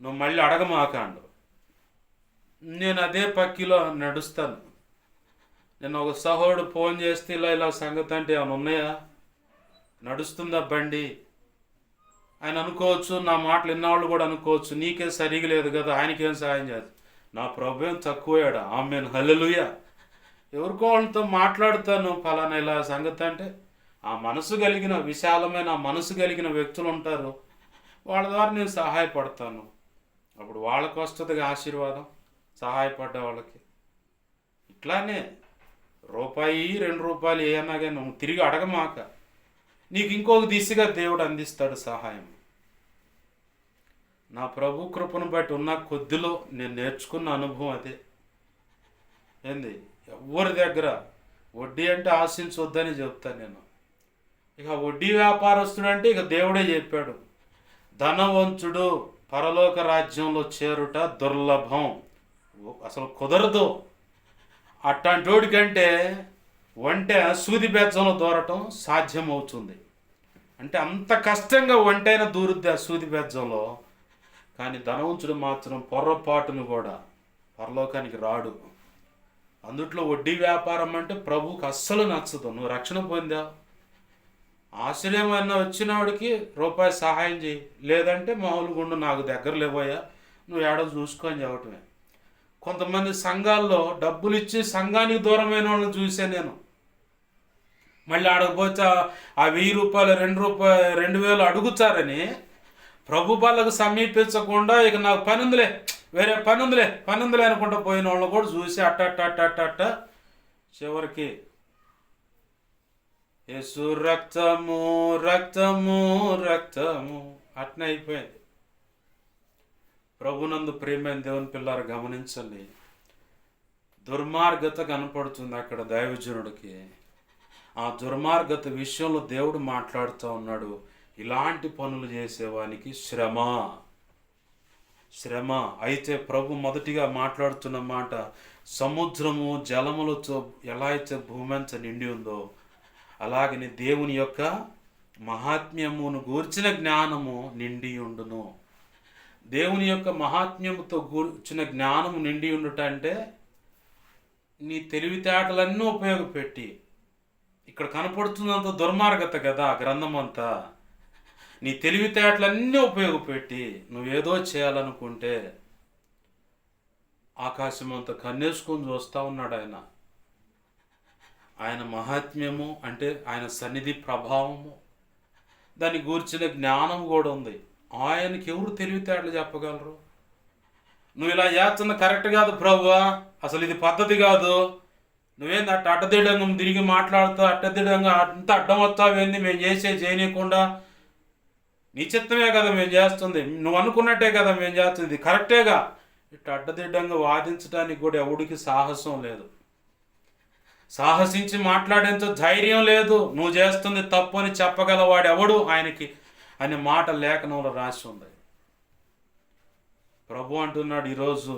నువ్వు మళ్ళీ అడగమాకాండు. నేను అదే పక్కిలో నడుస్తాను. నేను ఒక సహోడు ఫోన్ చేస్తే ఇలా సంగతి అంటే ఏమైనా ఉన్నాయా? నడుస్తుందా బండి? ఆయన అనుకోవచ్చు, నా మాటలు విన్నవాళ్ళు కూడా అనుకోవచ్చు, నీకే సరిగా లేదు కదా, ఆయనకేం సహాయం చేస్తా. నా ప్రభు ఏం తక్కువయ్యాడు? ఆమేన్, హల్లెలూయా. ఎవరికో వాళ్ళతో మాట్లాడుతాను ఫలానా ఇలా సంగతి అంటే, ఆ మనసు కలిగిన విశాలమైన మనసు కలిగిన వ్యక్తులు ఉంటారు, వాళ్ళ ద్వారా నేను సహాయపడతాను. అప్పుడు వాళ్ళకు వస్తుంది ఆశీర్వాదం, సహాయపడ్డ వాళ్ళకి. ఇట్లానే రూపాయి 2 రూపాయలు ఏమన్నా కానీ నువ్వు తిరిగి అడగమాక. నీకు ఇంకొక దిశగా దేవుడు అందిస్తాడు సహాయం. నా ప్రభు కృపను బట్టి ఉన్న కొద్దిలో నేను నేర్చుకున్న అనుభవం అదే. ఏంది? ఎవరి దగ్గర వడ్డీ అంటే ఆశించొద్దని చెప్తాను నేను. ఇక వడ్డీ వ్యాపారస్తుడు అంటే ఇక దేవుడే చెప్పాడు, ధనవంతుడు పరలోక రాజ్యంలో చేరుట దుర్లభం, అసలు కుదరదు. అట్లాంటోడికంటే ఒంటె సూది బెజ్జంలో దూరటం సాధ్యమవుతుంది. అంటే అంత కష్టంగా ఒంటైనా దూరుద్ది ఆ సూది బెజ్జంలో. కానీ ధనవంతుడు మాత్రం పొర్రపాటును కూడా పరలోకానికి రాడు. అందుట్లో వడ్డీ వ్యాపారం అంటే ప్రభువుకి అస్సలు నచ్చదు. నువ్వు రక్షణ పొందావు, ఆశ్రయమైన వచ్చినవాడికి రూపాయి సహాయం చేయి, లేదంటే మామూలుగా ఉండు, నాకు దగ్గర లేవోయా, నువ్వు ఏడో చూసుకొని చెప్పటమే. కొంతమంది సంఘాల్లో డబ్బులు ఇచ్చి సంఘానికి దూరమైన వాళ్ళని చూసే నేను. మళ్ళీ ఆడకపోతే ఆ 1000 రూపాయలు 2000 అడుగుతారని ప్రభు వాళ్ళకు సమీపించకుండా ఇక నాకు పనుందిలే, వేరే పనుందిలే అనుకుంటూ పోయిన వాళ్ళని కూడా చూసి అట్ట చివరికి యేసు రక్తము రక్తము రక్తము అట్నే అయిపోయింది. ప్రభునందు ప్రియమైన దేవుని పిల్లారు గమనించండి, దుర్మార్గత కనపడుతుంది అక్కడ దైవజనుడికి. ఆ దుర్మార్గత విషయంలో దేవుడు మాట్లాడుతూ ఉన్నాడు. ఇలాంటి పనులు చేసేవానికి శ్రమ. శ్రమ. అయితే ప్రభు మొదటిగా మాట్లాడుతున్న మాట, సముద్రము జలములతో ఎలా అయితే భూమంత నిండి ఉందో అలాగని దేవుని యొక్క మహాత్మ్యమును గూర్చిన జ్ఞానము నిండి ఉండును. దేవుని యొక్క మహాత్మ్యముతో గూర్చిన జ్ఞానము నిండి ఉండుట అంటే నీ తెలివితేటలన్నీ ఉపయోగపెట్టి, ఇక్కడ కనపడుతున్నంత దుర్మార్గత కదా గ్రంథం అంతా, నీ తెలివితేటలన్నీ ఉపయోగపెట్టి నువ్వేదో చేయాలనుకుంటే ఆకాశం అంతా కన్నేసుకొని చూస్తూ ఉన్నాడు ఆయన. ఆయన మహాత్మ్యము అంటే ఆయన సన్నిధి ప్రభావము, దాన్ని గూర్చిన జ్ఞానం కూడా ఉంది. ఆయనకి ఎవరు తెలివితేటలు చెప్పగలరు? నువ్వు ఇలా చేస్తున్న కరెక్ట్ కాదు ప్రభువా, అసలు ఇది పద్ధతి కాదు, నువ్వేంది అడ్డదిడ్డంగా తిరిగి మాట్లాడుతావు, అడ్డదిడ్డంగా అంత అడ్డం వస్తావేంది, మేము చేయనీయకుండా, నీ చిత్తమే కదా మేము చేస్తుంది, నువ్వు అనుకున్నట్టే కదా మేము చేస్తుంది, కరెక్టేగా. ఇట్లా అడ్డదిడ్డంగా వాదించడానికి కూడా ఎవడికి సాహసం లేదు, సాహసించి మాట్లాడేంత ధైర్యం లేదు. నువ్వు చేస్తుంది తప్పు అని చెప్పగలవాడు ఎవడు ఆయనకి అనే మాట లేఖనంలో రాసి ఉంది. ప్రభు అంటున్నాడు, ఈరోజు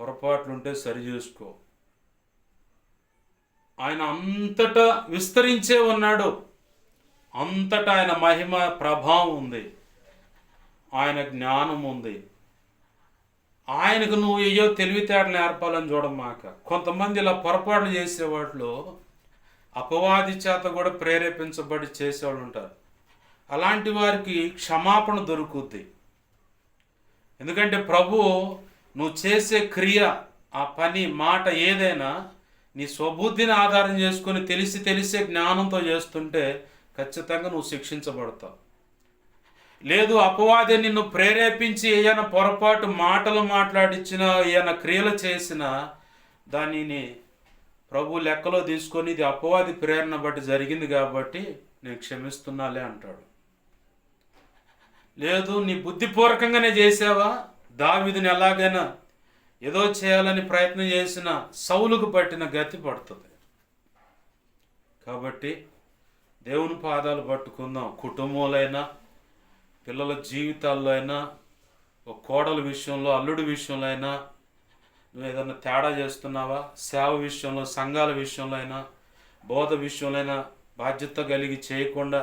పొరపాట్లుంటే సరి చేసుకో. ఆయన అంతటా విస్తరించే ఉన్నాడు, అంతటా ఆయన మహిమ ప్రభావం ఉంది, ఆయన జ్ఞానం ఉంది. ఆయనకు నువ్వు ఏయో తెలివితేటలు నేర్పాలని చూడమాక. కొంతమంది ఇలా పొరపాట్లు చేసేవాళ్ళు అపవాది చేత కూడా ప్రేరేపించబడి చేసేవాళ్ళు ఉంటారు. అలాంటి వారికి క్షమాపణ దొరుకుద్ది. ఎందుకంటే ప్రభు నువ్వు చేసే క్రియ, ఆ పని, మాట ఏదైనా నీ స్వబుద్ధిని ఆధారం చేసుకొని తెలిసే జ్ఞానంతో చేస్తుంటే ఖచ్చితంగా నువ్వు శిక్షించబడతావు. లేదు, అపవాది నిన్ను ప్రేరేపించి ఏదైనా పొరపాటు మాటలు మాట్లాడించినా, ఏదైనా క్రియలు చేసినా దానిని ప్రభు లెక్కలో తీసుకొని ఇది అపవాది ప్రేరణ బట్టి జరిగింది కాబట్టి నేను క్షమిస్తున్నాలే అంటాడు. లేదు, నీ బుద్ధిపూర్వకంగానే చేసావా, దావీదుని ఎలాగైనా ఏదో చేయాలని ప్రయత్నం చేసిన సౌలుకు పట్టిన గతి పడుతుంది. కాబట్టి దేవుని పాదాలు పట్టుకుందాం. కుటుంబంలో, పిల్లల జీవితాల్లో అయినా, ఒక కోడల విషయంలో, అల్లుడి విషయంలో అయినా నువ్వు ఏదైనా తేడా చేస్తున్నావా, సేవ విషయంలో, సంఘాల విషయంలో అయినా, బోధ విషయంలో అయినా బాధ్యత కలిగి చేయకుండా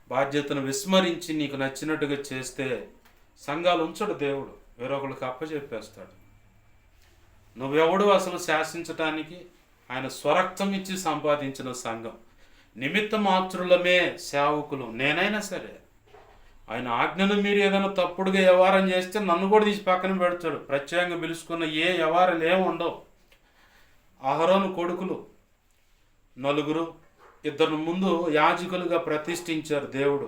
బాధ్యతను విస్మరించి నీకు నచ్చినట్టుగా చేస్తే సంఘాలు ఉంచడు దేవుడు, వేరొకరికి అప్పచెప్పేస్తాడు. నువ్వెవడు అసలు శాసించటానికి? ఆయన స్వరక్తం ఇచ్చి సంపాదించిన సంఘం, నిమిత్త మాత్రులమే సేవకులు. నేనైనా సరే ఆయన ఆజ్ఞను మీరు ఏదైనా తప్పుడుగా వ్యవహారం చేస్తే నన్ను కూడా తీసి పక్కన పెడతాడు. ప్రత్యేకంగా పిలుచుకున్న ఏ వ్యవహారాలు ఏమి ఉండవు. అహరోను కొడుకులు 4, 2 ముందు యాజకులుగా ప్రతిష్ఠించారు దేవుడు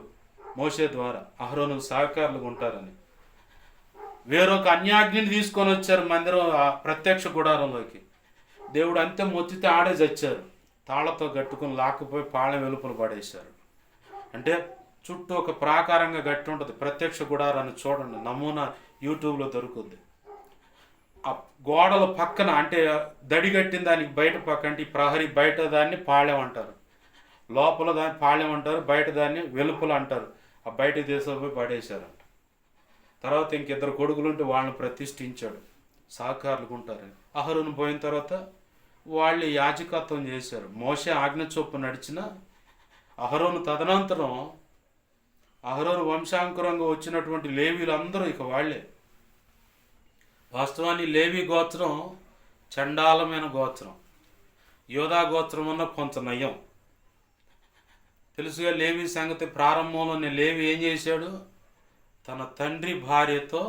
మోషే ద్వారా, అహరోనుకు సహకారులుగా ఉంటారని. వేరొక అన్యాజ్ఞని తీసుకొని వచ్చారు మందిరం, ప్రత్యక్ష గుడారంలోకి. దేవుడు అంతే మొత్తితే ఆడే చచ్చారు, తాళ్లతో కట్టుకుని లాక్కుపోయి పాళెం వెలుపల పడేశారు. అంటే చుట్టూ ఒక ప్రాకారంగా గట్టి ఉంటుంది ప్రత్యక్ష గుడారాన్ని. చూడండి, నమూనా యూట్యూబ్లో దొరుకుద్ది. ఆ గోడల పక్కన, అంటే దడి కట్టిన దానికి బయట పక్క, అంటే ఈ ప్రహరీ బయట దాన్ని పాళెం అంటారు, లోపల దాన్ని పాళెం అంటారు, బయట దాన్ని వెలుపల అంటారు. ఆ బయట తీసుకుపోయి పడేశారంట. తర్వాత ఇంకిద్దరు కొడుకులుంటే వాళ్ళని ప్రతిష్ఠించాడు, సహకారులుగా ఉంటారని. అహరోను పోయిన తర్వాత వాళ్ళు యాజకత్వం చేశారు. మోషే ఆజ్ఞ చొప్పున నడిచిన అహరోను తదనంతరం అహరోను వంశాంకురంగా వచ్చినటువంటి లేవీలందరూ ఇక వాళ్ళే. వాస్తవాన్ని లేవీ గోత్రం చండాలమైన గోత్రం, యోధా గోత్రం అన్న కొంత నయం. తెలుసుగా లేవీ సంగతి. ప్రారంభంలోనే లేవీ ఏం చేశాడు? తన తండ్రి భార్యతో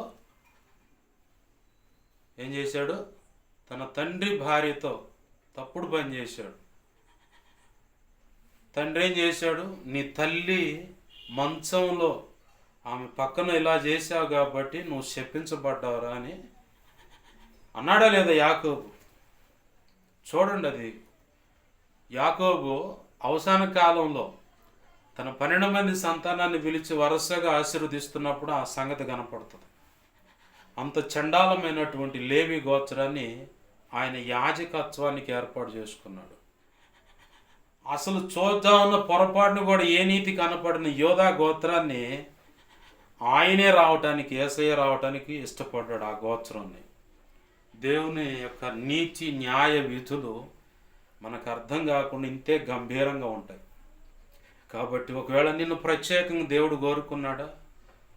ఏం చేశాడు? తన తండ్రి భార్యతో తప్పుడు పని చేశాడు. తండ్రి ఏం చేశాడు? నీ తల్లి మంచంలో ఆమె పక్కన ఇలా చేశావు కాబట్టి నువ్వు శపించబడ్డావురా అని అన్నాడా లేదా యాకోబు? చూడండి, అది యాకోబు అవసాన కాలంలో తన 12 మంది సంతానాన్ని పిలిచి వరుసగా ఆశీర్వదిస్తున్నప్పుడు ఆ సంగతి కనపడుతుంది. అంత చండాలమైనటువంటి లేవి గోత్రాన్ని ఆయన యాజకత్వానికి ఏర్పాటు చేసుకున్నాడు. అసలు చూద్దామన్న పొరపాటును కూడా ఏ నీతి కనపడిన యోధా గోత్రాన్ని ఆయనే రావటానికి, యేసయ్య రావటానికి ఇష్టపడ్డాడు. ఆ గోత్రాన్ని దేవుని యొక్క నీతి న్యాయ విధులు మనకు అర్థం కాకుండా ఇంతే గంభీరంగా ఉంటాయి. కాబట్టి ఒకవేళ నిన్ను ప్రత్యేకంగా దేవుడు కోరుకున్నాడా,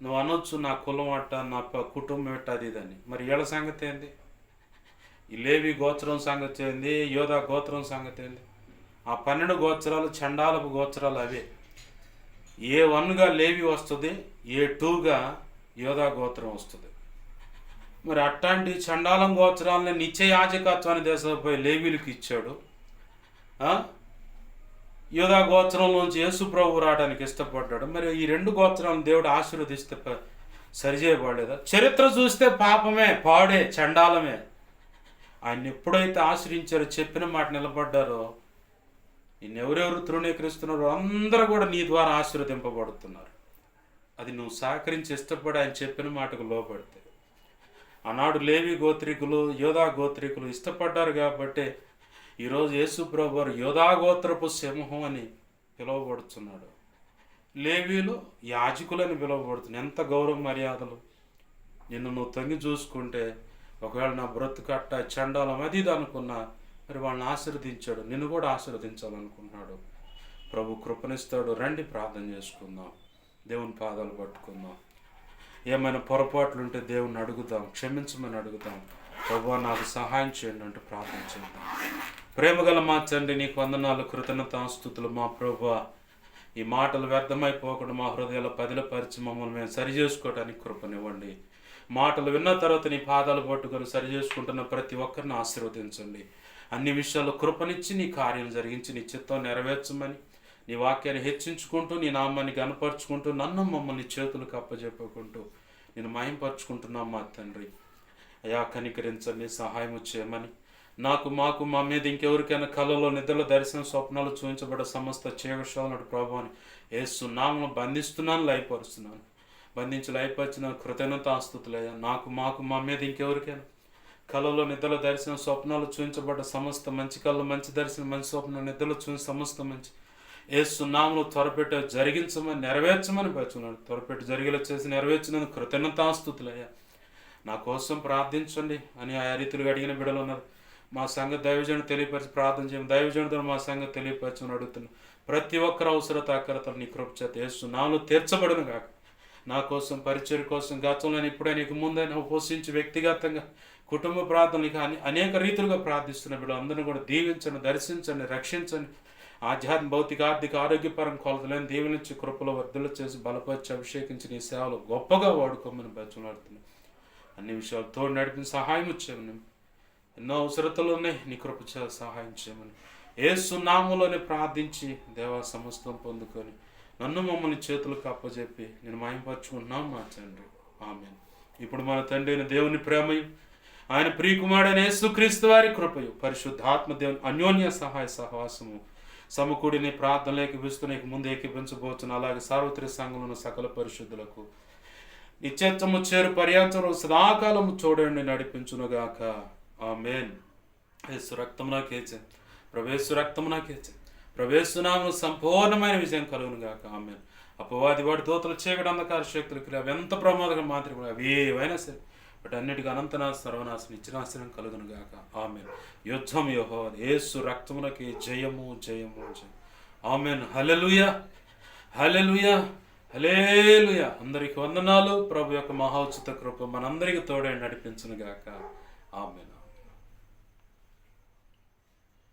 నువ్వు అనొచ్చు నా కులం అట్ట, నా కుటుంబం ఎట్ట, అది ఇదని. మరి వీళ్ళ సంగతి ఏంది? ఈ లేవి గోత్రం సంగతి ఏంది? యోధా గోత్రం సంగతి ఏంది? ఆ 12 గోత్రాలు చండాలపు గోత్రాలు అవే. A1గా లేవి వస్తుంది, A2గా యోధా గోత్రం వస్తుంది. మరి అట్లాంటి చండాలం గోత్రాలని నిత్య యాజకత్వాన్ని దేశంపై లేవీలకు ఇచ్చాడు. యోధా గోత్రంలోంచి యేసు ప్రభు రావడానికి ఇష్టపడ్డాడు. మరి ఈ 2 గోత్రాలను దేవుడు ఆశీర్వదిస్తే సరిచేయబడలేదా? చరిత్ర చూస్తే పాపమే, పాడే, చండాలమే. ఆయన ఎప్పుడైతే ఆశ్రయించారో, చెప్పిన మాట నిలబడ్డారో, ఎవరెవరు తృణీకరిస్తున్నారో అందరూ కూడా నీ ద్వారా ఆశీర్వదింపబడుతున్నారు. అది నువ్వు సహకరించి ఇష్టపడి ఆయన చెప్పిన మాటకు లోపడితే. ఆనాడు లేవి గోత్రికులు, యోధా గోత్రికులు ఇష్టపడ్డారు కాబట్టి ఈరోజు యేసు ప్రభు వారు యోధా గోత్రపు సింహం అని పిలువబడుతున్నాడు. లేవీలు యాజకులని పిలువబడుతున్నాడు. ఎంత గౌరవ మర్యాదలు! నిన్ను నువ్వు తొంగి చూసుకుంటే ఒకవేళ నా బ్రతుకట్ట చండాలం అది ఇది అనుకున్నా, మరి వాళ్ళని ఆశీర్వదించాడు, నిన్ను కూడా ఆశీర్వదించాలనుకుంటున్నాడు. ప్రభు కృపనిస్తాడు. రండి ప్రార్థన చేసుకుందాం, దేవుని పాదాలు పట్టుకుందాం. ఏమైనా పొరపాట్లు ఉంటే దేవుని అడుగుదాం, క్షమించమని అడుగుదాం. ప్రభువా నాకు సహాయం చేయండి అంటూ ప్రార్థన చేద్దాం. ప్రేమగల మా తండ్రి, నీకు వందనాలు, కృతజ్ఞతాస్తుతులు. మా ప్రభువా, ఈ మాటలు వ్యర్థమైపోకుండా మా హృదయాల పదిలపరిచి మమ్మల్ని మేము సరి చేసుకోవడానికి కృపనివ్వండి. మాటలు విన్న తర్వాత నీ పాదాలు పట్టుకొని సరి చేసుకుంటున్న ప్రతి ఒక్కరిని ఆశీర్వదించండి. అన్ని విషయాల్లో కృపనిచ్చి నీ కార్యం జరిగించి నీ చిత్తం నెరవేర్చమని, నీ వాక్యాన్ని హెచ్చించుకుంటూ, నీ నామాన్ని గనపరుచుకుంటూ, నన్ను మమ్మల్ని చేతులకు అప్పజెప్పుకుంటూ నేను మహింపరుచుకుంటున్నాం మా తండ్రి. అయా కనికరించండి, సహాయం చేయమని. నాకు, మాకు, మా మీద ఇంకెవరికైనా కళలో, నిద్రలో, దర్శనం, స్వప్నాలు చూపించబడ్డ సమస్త చేగశాలను ప్రభావాన్ని యేసు నామమున బంధిస్తున్నాను, లయపరుస్తున్నాను. బంధించి లయపరిచిన కృతజ్ఞతాస్తుతులయ్యా. నాకు, మాకు, మా మీద ఇంకెవరికైనా కళలో, నిద్రలో, దర్శనం, స్వప్నాలు చూపించబడ్డ సమస్త మంచి కళలు, మంచి దర్శనం, మంచి స్వప్నం, నిద్రలో చూసి సమస్త మంచి యేసు నామములో త్వరపెట్టి జరిగించమని, నెరవేర్చమని బచున్నాడు. త్వరపెట్టి జరిగేలా చేసి నెరవేర్చినందుకు కృతజ్ఞతాస్తుతులయ్యా. నా కోసం ప్రార్థించండి అని ఆ రీతిలో అడిగిన బిడ్డలు ఉన్నారు. మా సంఘ దైవజనుడు తెలియపరిచి ప్రార్థన చేయడం, దైవజనుడు మా సంఘ తెలియపరచమని అడుగుతున్నాను. ప్రతి ఒక్కరు అవసరత అక్కరతలు నీ కృప చేత యేసు నామములో తీర్చబడును గాక. నా కోసం, పరిచర్య కోసం, గతంలో ఇప్పుడే నీకు ముందైనా ఉపసించి వ్యక్తిగతంగా కుటుంబ ప్రార్థనలు అనేక రీతులుగా ప్రార్థిస్తున్న బిడ్డలు అందరినీ కూడా దీవించండి, దర్శించండి, రక్షించండి. ఆధ్యాత్మిక, భౌతిక, ఆర్థిక, ఆరోగ్యపరం కొలతలేని దీవెనించి కృపలో వర్ధలు చేసి బలపరిచి అభిషేకించి నీ సేవలు గొప్పగా వాడుకోమని బతిమలాడుతున్నాను. అన్ని విషయాలు తోడు నడిపిన సహాయం చేయమని, ఎన్నో అవసరతలు ఉన్నాయి, నీ కృప చేత సహాయం చేయమని యేసు నామములోనే ప్రార్థించి దేవా సమస్తం పొందుకొని నన్ను మమ్మల్ని చేతులకు అప్పచెప్పి నేను మహిమపరచుకుంటున్నాం మా తండ్రి. ఆమేన్. ఇప్పుడు మన తండ్రి అయిన దేవుని ప్రేమయు, ఆయన ప్రియకుమారుడైన యేసుక్రీస్తు వారి కృపయు, పరిశుద్ధాత్మ దేవుని అన్యోన్య సహాయ సహవాసము సమకూడిని ప్రార్థనలు ఏకీపిస్తూ ముందు ఏకీపించబోతున్న అలాగే సార్వత్రిక సంఘంలో సకల పరిశుద్ధులకు నిత్యత్వము చేరు పర్యాంతరం సదాకాలము చూడండి నడిపించునుగాక. ఆమేన్. యేసు రక్తము నాకేచే, ప్రవేశు రక్తము నాకేచే, ప్రవేశునామను సంపూర్ణమైన విజయం కలుగునుగాక. ఆమేన్. అపవాది వాడి దోతలు చీకటి అంధకార శక్తులకి అవి ఎంత ప్రమాదకరం మాత్రమే, అవి ఏవైనా సరే బట్ అన్నిటికీ అనంతనాశ సర్వనాశనం నిత్యనాశనం కలుగునుగాక. ఆమేన్. యుద్ధం యెహోవాది, యేసు రక్తమునకి జయము జయము జయం. ఆమేన్. హల్లెలూయా, హల్లెలూయా, హల్లెలూయా. అందరికి వందనాలు. ప్రభు యొక్క మహోచిత కృప మనందరికి తోడే నడిపించునుగాక. ఆమేన్.